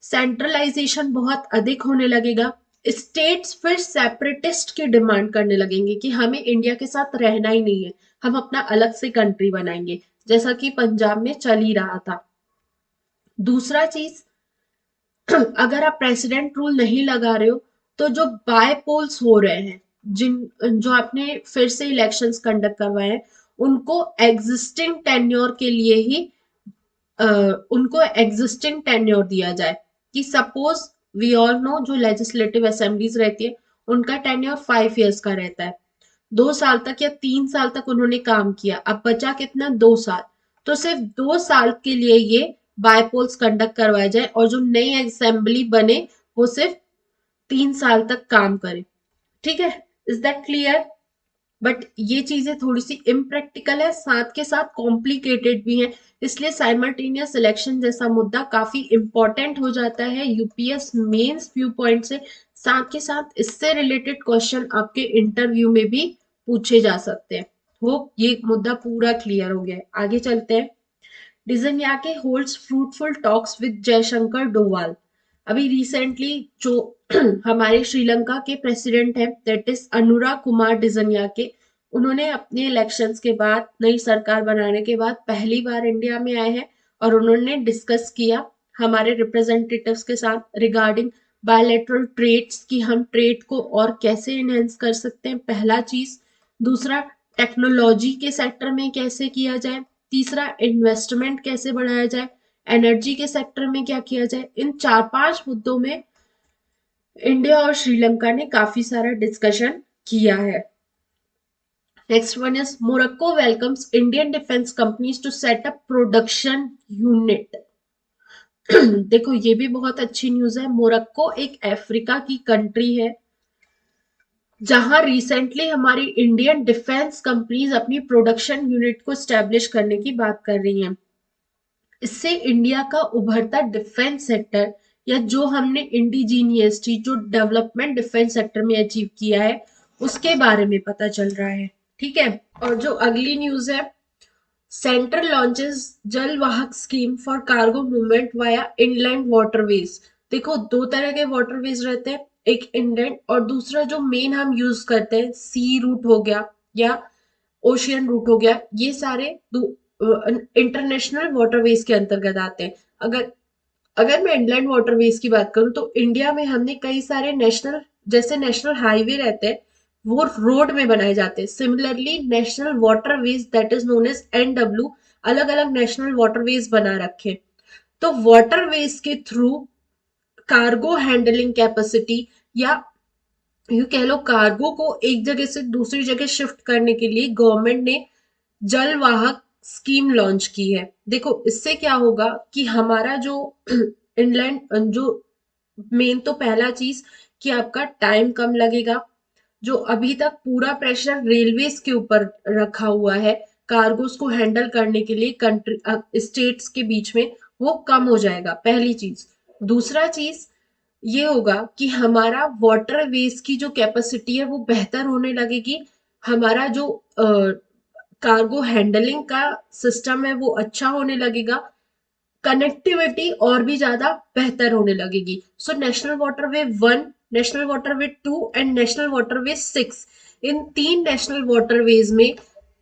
सेंट्रलाइजेशन बहुत अधिक होने लगेगा। स्टेट्स फिर सेपरेटिस्ट की डिमांड करने लगेंगे कि हमें इंडिया के साथ रहना ही नहीं है, हम अपना अलग से कंट्री बनाएंगे, जैसा कि पंजाब में चल ही रहा था। दूसरा चीज, अगर आप प्रेसिडेंट रूल नहीं लगा रहे हो तो जो बाय पोल्स हो रहे हैं, जिन जो आपने फिर से इलेक्शंस कंडक्ट करवाए हैं, उनको एग्जिस्टिंग टेन्योर के लिए ही उनको एग्जिस्टिंग टेन्योर दिया जाए। कि सपोज वी ऑल नो जो लेजिस्लेटिव असेंबलीज रहती है उनका टेन्योर 5 इयर्स का रहता है। 2 साल तक या 3 साल तक उन्होंने काम किया, अब बचा कितना, 2 साल। तो सिर्फ 2 साल के लिए ये बायपोल्स कंडक्ट करवाए जाए और जो नई असेंबली बने वो सिर्फ 3 साल तक काम करे। ठीक है, इज दैट क्लियर। बट ये चीजें थोड़ी सी इम्प्रैक्टिकल है, साथ के साथ कॉम्प्लिकेटेड भी है, इसलिए साइमल्टेनियस इलेक्शन जैसा मुद्दा काफी इंपॉर्टेंट हो जाता है यूपीएस मेंस व्यू पॉइंट से। साथ के साथ इससे रिलेटेड क्वेश्चन आपके इंटरव्यू में भी पूछे जा सकते हैं। होप ये मुद्दा पूरा क्लियर हो गया है। आगे चलते हैं। Dissanayake holds fruitful talks with Jaishankar Doval. अभी रिसेंटली जो हमारे श्रीलंका के प्रेसिडेंट हैं दैट इज अनुराग कुमार डिजन्याके, उन्होंने अपने इलेक्शंस के बाद, नई सरकार बनाने के बाद पहली बार इंडिया में आए हैं और उन्होंने डिस्कस किया हमारे रिप्रेजेंटेटिव्स के साथ रिगार्डिंग बायलैटरल ट्रेड्स की हम ट्रेड को और कैसे इनहेंस कर सकते हैं, पहला चीज। दूसरा, टेक्नोलॉजी के सेक्टर में कैसे किया जाए। तीसरा, इन्वेस्टमेंट कैसे बढ़ाया जाए। एनर्जी के सेक्टर में क्या किया जाए। इन 4-5 मुद्दों में इंडिया और श्रीलंका ने काफी सारा डिस्कशन किया है। Next one is Morocco welcomes Indian defence companies to set up production unit. देखो ये भी बहुत अच्छी न्यूज है। मोरक्को एक अफ्रीका की कंट्री है जहां रिसेंटली हमारी इंडियन डिफेंस कंपनीज अपनी प्रोडक्शन यूनिट को स्टैब्लिश करने की बात कर रही हैं। इससे इंडिया का उभरता डिफेंस सेक्टर या जो हमने इंडिजीनियसटी जो डेवलपमेंट डिफेंस सेक्टर में अचीव किया है उसके बारे में पता चल रहा है। ठीक है, और जो अगली न्यूज है, सेंटर लॉन्चेस जल वाहक scheme for cargo movement via inland waterways. देखो दो तरह के वाटरवेज रहते हैं, एक इनलैंड और दूसरा जो मेन हम यूज करते हैं सी रूट हो गया या ओशियन रूट हो गया, ये सारे इंटरनेशनल वाटरवेज के अंतर्गत आते हैं। अगर अगर मैं इंलैंड वाटरवेज की बात करूं तो इंडिया में हमने कई सारे नेशनल, जैसे नेशनल हाईवे रहते हैं वो रोड में बनाए जाते हैं। Similarly national waterways that is known as NW, अलग अलग नेशनल वाटरवेज बना रखे। तो वाटरवेज के थ्रू कार्गो हैंडलिंग कैपेसिटी या यू कह लो कार्गो को एक जगह से दूसरी जगह शिफ्ट करने के लिए गवर्नमेंट ने जलवाहक स्कीम लॉन्च की है। देखो इससे क्या होगा कि हमारा जो इनलैंड जो मेन तो पहला चीज कि आपका टाइम कम लगेगा। जो अभी तक पूरा प्रेशर रेलवेज के ऊपर रखा हुआ है कार्गोस को हैंडल करने के लिए कंट्री स्टेट्स के बीच में, वो कम हो जाएगा, पहली चीज। दूसरा चीज ये होगा कि हमारा वाटरवेज की जो कैपेसिटी है वो बेहतर होने लगेगी। हमारा जो कार्गो हैंडलिंग का सिस्टम है वो अच्छा होने लगेगा। कनेक्टिविटी और भी ज्यादा बेहतर होने लगेगी। So national waterway 1, national waterway 2 and national waterway 6, in 3 national waterways में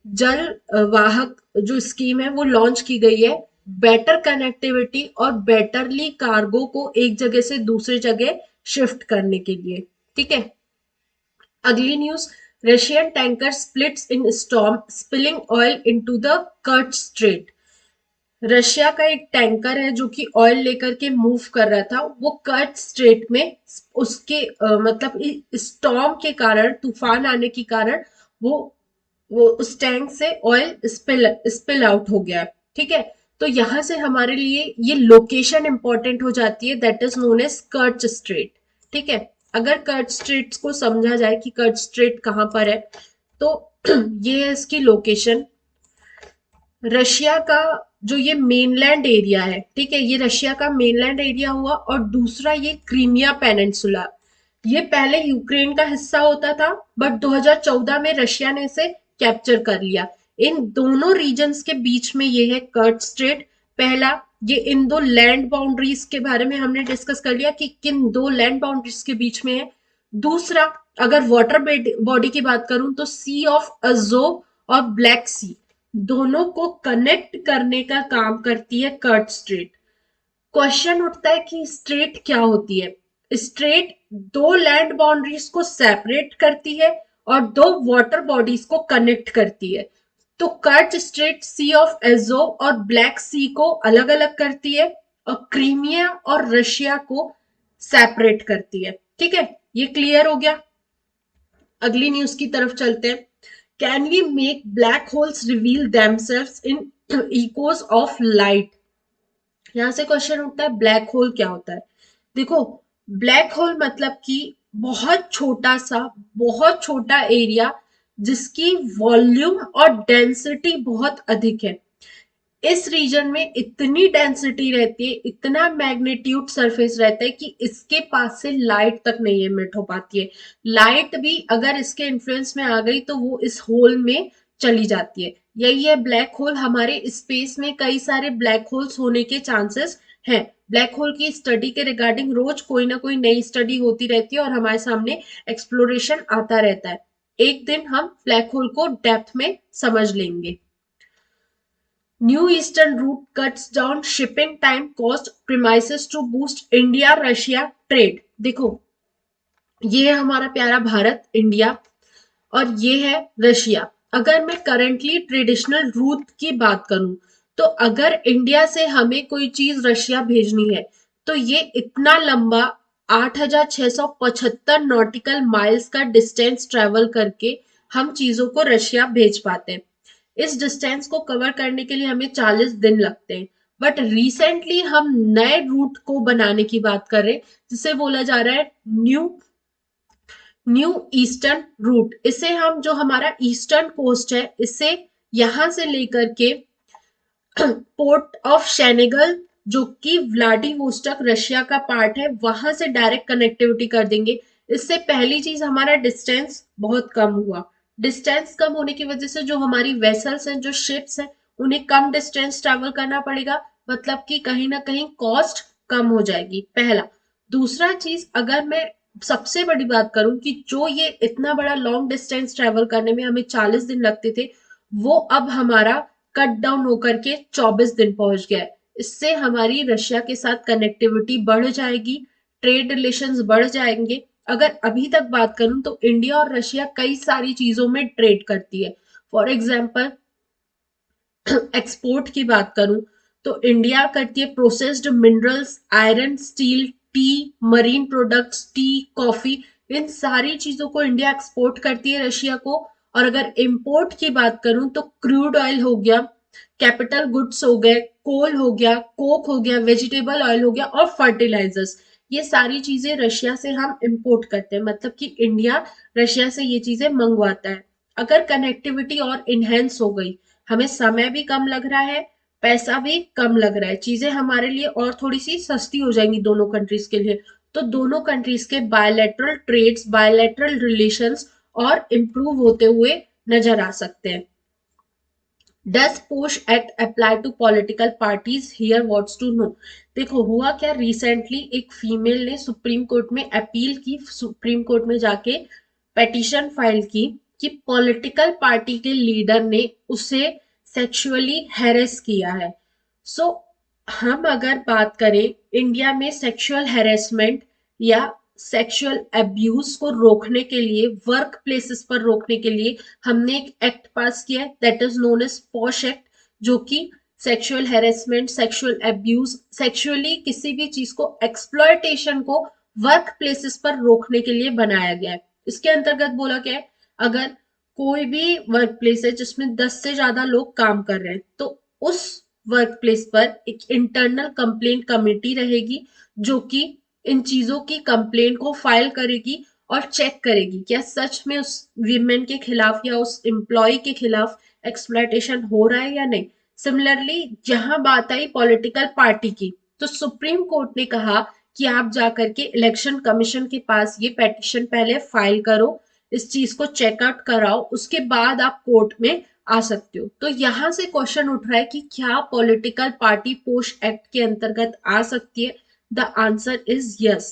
जल वाहक जो स्कीम है वो लॉन्च की गई है बेटर कनेक्टिविटी और बेटरली कार्गो को एक जगह से दूसरी जगह शिफ्ट करने के लिए। ठीक है, अगली news, Russian tanker splits in storm spilling oil into the Kerch strait. Russia का एक टैंकर है जो कि ऑयल लेकर के मूव कर रहा था, वो कर्ट स्ट्रेट में उसके मतलब स्टॉर्म के कारण, तूफान आने के कारण वो वो उस टैंक से ऑयल स्पिल आउट हो गया। ठीक है, तो यहां से हमारे लिए ये लोकेशन इंपॉर्टेंट हो जाती है, that is known as Kerch strait. ठीक है, अगर कर्च स्ट्रेट को समझा जाए कि कर्च स्ट्रेट कहां पर है, तो ये है इसकी लोकेशन। रशिया का जो ये मेनलैंड एरिया है, ठीक है, ये रशिया का मेनलैंड एरिया हुआ, और दूसरा ये क्रीमिया पेनिनसुला, ये पहले यूक्रेन का हिस्सा होता था, बट 2014 में रशिया ने इसे कैप्चर कर लिया। इन दोनों रीजन्स के बीच में ये है कर्ट स्ट्रेट। पहला, ये इन दो लैंड बाउंड्रीज के बारे में हमने डिस्कस कर लिया कि किन दो लैंड बाउंड्रीज के बीच में है। दूसरा, अगर वाटर बॉडी की बात करूं तो सी ऑफ अजोव और ब्लैक सी, दोनों को कनेक्ट करने का काम करती है कर्ट स्ट्रेट। क्वेश्चन उठता है कि स्ट्रेट क्या होती है। स्ट्रेट दो लैंड बाउंड्रीज को सेपरेट करती है और दो वाटर बॉडीज को कनेक्ट करती है। तो कर्च स्ट्रेट सी ऑफ एजो और ब्लैक सी को अलग अलग करती है और क्रीमिया और रशिया को सेपरेट करती है। ठीक है, ये क्लियर हो गया। अगली न्यूज की तरफ चलते हैं। Can we make black holes reveal themselves in echoes of light. यहां से क्वेश्चन उठता है ब्लैक होल क्या होता है। देखो, ब्लैक होल मतलब कि बहुत छोटा सा, बहुत छोटा एरिया जिसकी वॉल्यूम और डेंसिटी बहुत अधिक है। इस रीजन में इतनी डेंसिटी रहती है, इतना मैग्नीट्यूड सरफेस रहता है कि इसके पास से लाइट तक नहीं एमिट हो पाती है। लाइट भी अगर इसके इन्फ्लुएंस में आ गई तो वो इस होल में चली जाती है। यही है ब्लैक होल। हमारे स्पेस में कई सारे ब्लैक होल्स होने के चांसेस हैं। ब्लैक होल की स्टडी के रिगार्डिंग रोज कोई ना कोई नई स्टडी होती रहती है और हमारे सामने एक्सप्लोरेशन आता रहता है। एक दिन हम ब्लैक होल को डेप्थ में समझ लेंगे। New Eastern route cuts down shipping time cost premises to boost India Russia trade। देखो, ये है हमारा प्यारा भारत इंडिया और ये है रशिया। अगर मैं करंटली ट्रेडिशनल रूट की बात करूं तो अगर इंडिया से हमें कोई चीज रशिया भेजनी है तो ये इतना लंबा 8675 नॉटिकल माइल्स का डिस्टेंस ट्रेवल करके हम चीजों को रशिया भेज पाते हैं। इस डिस्टेंस को कवर करने के लिए हमें 40 दिन लगते हैं। बट रिसेंटली हम नए रूट को बनाने की बात कर रहे हैं जिसे बोला जा रहा है न्यू न्यू ईस्टर्न रूट। इसे हम, जो हमारा ईस्टर्न कोस्ट है, इसे यहां से लेकर के पोर्ट ऑफ शेनेगल जो कि व्लादिवोस्टॉक रशिया का पार्ट है, वहां से डायरेक्ट कनेक्टिविटी कर देंगे। इससे पहली चीज, हमारा डिस्टेंस बहुत कम हुआ। डिस्टेंस कम होने की वजह से जो हमारी वेसल्स हैं, जो शिप्स हैं, उन्हें कम डिस्टेंस ट्रेवल करना पड़ेगा, मतलब कि कहीं ना कहीं कॉस्ट कम हो जाएगी, पहला। दूसरा चीज, अगर मैं सबसे बड़ी बात करूं कि जो ये इतना बड़ा लॉन्ग डिस्टेंस ट्रेवल करने में हमें 40 दिन लगते थे, वो अब हमारा कट डाउन होकर के 24 दिन पहुंच गया है। इससे हमारी रशिया के साथ कनेक्टिविटी बढ़ जाएगी, ट्रेड रिलेशंस बढ़ जाएंगे। अगर अभी तक बात करूं तो इंडिया और रशिया कई सारी चीजों में ट्रेड करती है। फॉर एग्जाम्पल, एक्सपोर्ट की बात करूं तो इंडिया करती है processed minerals, iron, steel, tea, marine products, tea, coffee, इन सारी चीजों को इंडिया एक्सपोर्ट करती है रशिया को। और अगर इंपोर्ट की बात करूं तो क्रूड ऑयल हो गया, कैपिटल गुड्स हो गए, कोल हो गया, कोक हो गया, वेजिटेबल ऑयल हो गया और फर्टिलाइजर्स, ये सारी चीजें रशिया से हम इंपोर्ट करते हैं, मतलब कि इंडिया रशिया से ये चीजें मंगवाता है। अगर कनेक्टिविटी और इनहेंस हो गई, हमें समय भी कम लग रहा है, पैसा भी कम लग रहा है, चीजें हमारे लिए और थोड़ी सी सस्ती हो जाएंगी दोनों कंट्रीज के लिए, तो दोनों कंट्रीज के बायलैटरल ट्रेड्स, बायलैटरल रिलेशंस और इम्प्रूव होते हुए नजर आ सकते हैं। Does POSH act apply to political parties here what's to know. देखो, हुआ क्या, रिसेंटली एक फीमेल ने सुप्रीम कोर्ट में अपील की, सुप्रीम कोर्ट में जाके पेटिशन फाइल की कि पॉलिटिकल पार्टी के लीडर ने उसे सेक्सुअली हैरेस किया है। सो हम अगर बात करें इंडिया में सेक्सुअल हैरेसमेंट या सेक्सुअल अब्यूज को रोकने के लिए, वर्क प्लेसेस पर रोकने के लिए हमने एक एक्ट पास किया है that is known as POSH act, जो कि sexual harassment, sexual abuse, sexually किसी भी चीज को, एक्सप्लॉयटेशन को वर्क प्लेसेस पर रोकने के लिए बनाया गया है। इसके अंतर्गत बोला गया है अगर कोई भी वर्क प्लेस है जिसमें 10 से ज्यादा लोग काम कर रहे हैं तो उस वर्क प्लेस पर एक इंटरनल कंप्लेंट कमेटी रहेगी जो कि इन चीजों की कंप्लेंट को फाइल करेगी और चेक करेगी क्या सच में उस वीमेन के खिलाफ या उस एम्प्लॉय के खिलाफ एक्सप्लॉयटेशन हो रहा है या नहीं। सिमिलरली जहां बात आई पॉलिटिकल पार्टी की, तो सुप्रीम कोर्ट ने कहा कि आप जाकर के इलेक्शन कमीशन के पास ये पेटिशन पहले फाइल करो, इस चीज को चेकआउट कराओ, उसके बाद आप कोर्ट में आ सकते हो। तो यहां से क्वेश्चन उठ रहा है कि क्या पॉलिटिकल पार्टी पोश एक्ट के अंतर्गत आ सकती है। The answer is yes.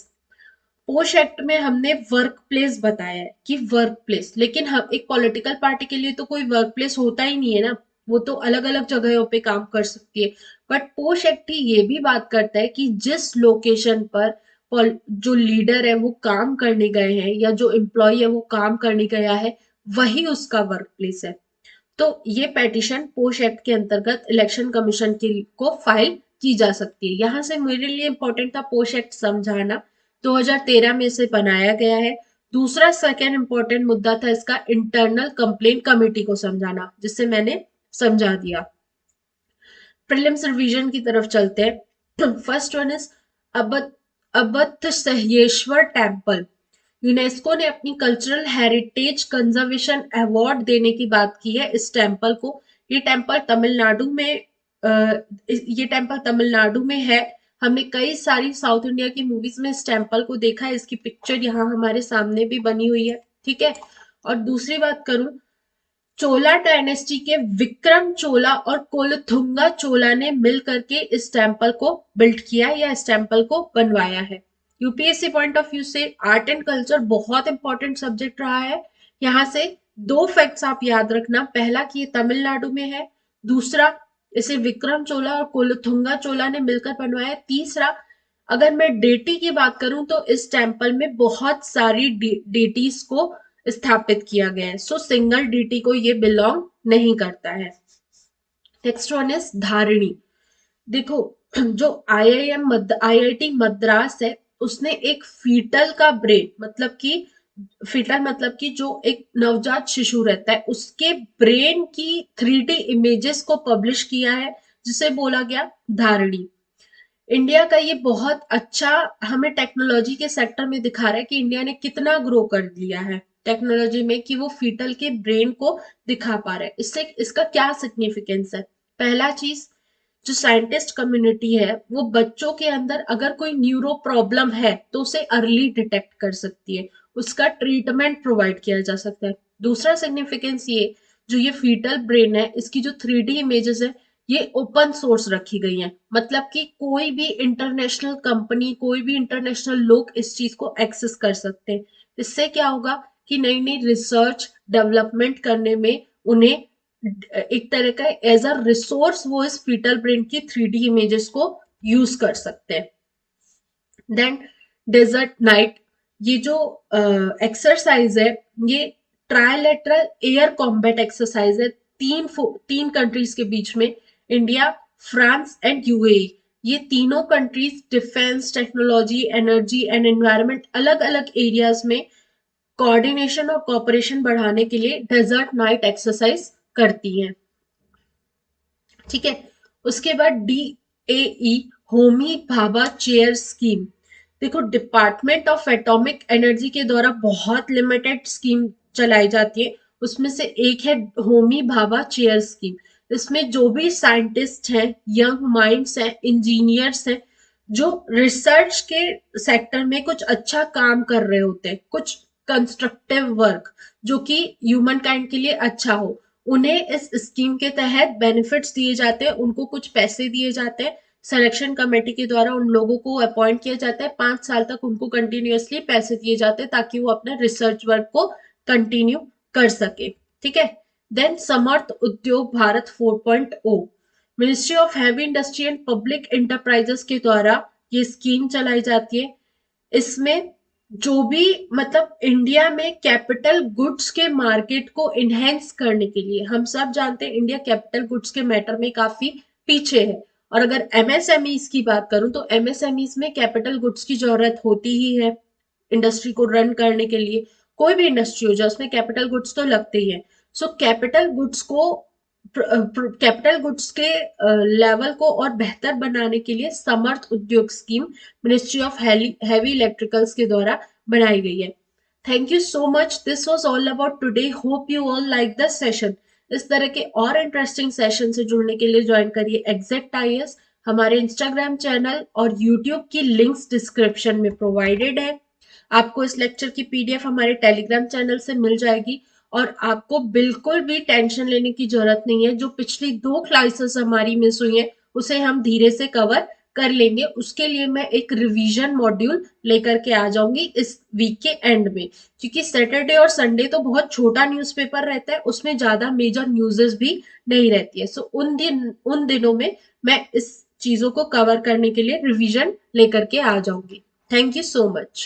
पोश एक्ट में हमने वर्क प्लेस बताया है कि वर्क प्लेस, लेकिन हम एक पॉलिटिकल पार्टी के लिए तो कोई वर्क प्लेस होता ही नहीं है ना, वो तो अलग अलग जगहों पे काम कर सकती है। बट पोश एक्ट ही ये भी बात करता है कि जिस लोकेशन पर जो लीडर है वो काम करने गए हैं या जो एम्प्लॉय है वो काम करने गया है वही उसका वर्क प्लेस है। तो ये पेटिशन पोश एक्ट के अंतर्गत इलेक्शन कमीशन के को फाइल की जा सकती है। यहां से मेरे लिए इंपॉर्टेंट था पोश एक्ट समझाना, 2013 में इसे बनाया गया है। दूसरा सेकेंड इंपॉर्टेंट मुद्दा था इसका इंटरनल कंप्लेंट कमेटी को समझाना, जिससे मैंने समझा दिया। प्रीलिम्स रिवीजन की तरफ चलते हैं। फर्स्ट वन इज अबत सह्येश्वर टेम्पल। यूनेस्को ने अपनी कल्चरल हेरिटेज कंजर्वेशन अवार्ड देने की बात की है इस टेम्पल को। ये टेम्पल तमिलनाडु में है। हमने कई सारी साउथ इंडिया की मूवीज में इस टेम्पल को देखा है, इसकी पिक्चर यहाँ हमारे सामने भी बनी हुई है, ठीक है। और दूसरी बात करूं, चोला डायनेस्टी के विक्रम चोला और कुलोथुंगा चोला ने मिल करके इस टेम्पल को बिल्ड किया या इस टेम्पल को बनवाया है। यूपीएससी पॉइंट ऑफ व्यू से आर्ट एंड कल्चर बहुत इंपॉर्टेंट सब्जेक्ट रहा है। यहाँ से दो फैक्ट्स आप याद रखना, पहला कि ये तमिलनाडु में है, दूसरा इसे विक्रम चोला और कुलोथुंगा चोला ने मिलकर बनवाया। तीसरा, अगर मैं डेटी की बात करूं तो इस टेम्पल में बहुत सारी डेटीज को स्थापित किया गया है, सो सिंगल डीटी को ये बिलोंग नहीं करता है। Next one is Dharini. देखो, जो आईआईटी मद्रास है उसने एक फीटल का ब्रेन, मतलब कि जो एक नवजात शिशु रहता है उसके ब्रेन की 3D इमेजेस को पब्लिश किया है, जिसे बोला गया धारिणी। इंडिया का ये बहुत अच्छा हमें टेक्नोलॉजी के सेक्टर में दिखा रहा है कि इंडिया ने कितना ग्रो कर लिया है टेक्नोलॉजी में, कि वो फीटल के ब्रेन को दिखा पा रहा है। इससे इसका क्या सिग्निफिकेंस है? पहला चीज, जो साइंटिस्ट कम्युनिटी है वो बच्चों के अंदर अगर कोई न्यूरो प्रॉब्लम है तो उसे अर्ली डिटेक्ट कर सकती है, उसका ट्रीटमेंट प्रोवाइड किया जा सकता है। दूसरा सिग्निफिकेंस ये, जो ये फीटल ब्रेन है इसकी जो 3D इमेजेस है ये ओपन सोर्स रखी गई हैं, मतलब कि कोई भी इंटरनेशनल कंपनी, कोई भी इंटरनेशनल लोग इस चीज को एक्सेस कर सकते हैं। इससे क्या होगा कि नई नई रिसर्च डेवलपमेंट करने में उन्हें एक तरह का एज अ रिसोर्स वो इस फीटल ब्रेन की 3D इमेजेस को यूज कर सकते हैं। देन डेजर्ट नाइट, ये जो एक्सरसाइज है ये ट्रायलेटरल एयर कॉम्बैट एक्सरसाइज है, तीन कंट्रीज के बीच में, इंडिया, फ्रांस एंड यूएई। ये तीनों countries defence, technology, energy and environment, अलग अलग एरियाज में कोऑर्डिनेशन और कोऑपरेशन बढ़ाने के लिए डेजर्ट नाइट एक्सरसाइज करती हैं, ठीक है। उसके बाद DAE, Homi Bhabha chair scheme. देखो, डिपार्टमेंट ऑफ एटॉमिक एनर्जी के द्वारा बहुत लिमिटेड स्कीम चलाई जाती है, उसमें से एक है होमी भाभा चेयर स्कीम। इसमें जो भी साइंटिस्ट हैं, यंग माइंड्स हैं, इंजीनियर्स हैं, जो रिसर्च के सेक्टर में कुछ अच्छा काम कर रहे होते हैं, कुछ कंस्ट्रक्टिव वर्क जो कि ह्यूमन काइंड के लिए अच्छा हो, उन्हें इस स्कीम के तहत बेनिफिट्स दिए जाते हैं, उनको कुछ पैसे दिए जाते हैं। सिलेक्शन कमेटी के द्वारा उन लोगों को अपॉइंट किया जाता है, 5 साल तक उनको कंटिन्यूअसली पैसे दिए जाते हैं ताकि वो अपने रिसर्च वर्क को कंटिन्यू कर सके। ठीक है। देन समर्थ उद्योग Bharat 4.0, ministry of heavy industry and public enterprises के द्वारा ये स्कीम चलाई जाती है। इसमें जो भी मतलब इंडिया में कैपिटल गुड्स के मार्केट को इनहेंस करने के लिए, हम सब जानते हैं इंडिया कैपिटल गुड्स के मैटर में काफी पीछे है। और अगर एमएसएमईज की बात करूं तो एमएसएमईज में कैपिटल गुड्स की जरूरत होती ही है इंडस्ट्री को रन करने के लिए। कोई भी इंडस्ट्री हो जाए उसमें कैपिटल गुड्स तो लगते ही है। सो कैपिटल गुड्स को कैपिटल गुड्स के लेवल को और बेहतर बनाने के लिए समर्थ उद्योग scheme ministry of heavy electricals के द्वारा बनाई गई है। Thank you so much, this was all about today, hope you all like the session. इस तरह के और इंटरेस्टिंग सेशन से जुड़ने के लिए ज्वाइन करिए एग्जैक्ट आईएएस। हमारे इंस्टाग्राम चैनल और यूट्यूब की लिंक्स डिस्क्रिप्शन में प्रोवाइडेड है। आपको इस लेक्चर की पीडीएफ हमारे टेलीग्राम चैनल से मिल जाएगी। और आपको बिल्कुल भी टेंशन लेने की जरूरत नहीं है, जो पिछली 2 क्लासेस हमारी मिस हुई है उसे हम धीरे से कवर कर लेंगे। उसके लिए मैं एक रिवीजन मॉड्यूल लेकर के आ जाऊंगी इस वीक के एंड में, क्योंकि सैटरडे और संडे तो बहुत छोटा न्यूज़पेपर रहता है, उसमें ज्यादा मेजर न्यूज़ेस भी नहीं रहती है। सो उन दिनों में मैं इस चीजों को कवर करने के लिए रिवीजन लेकर के आ जाऊंगी। Thank you so much.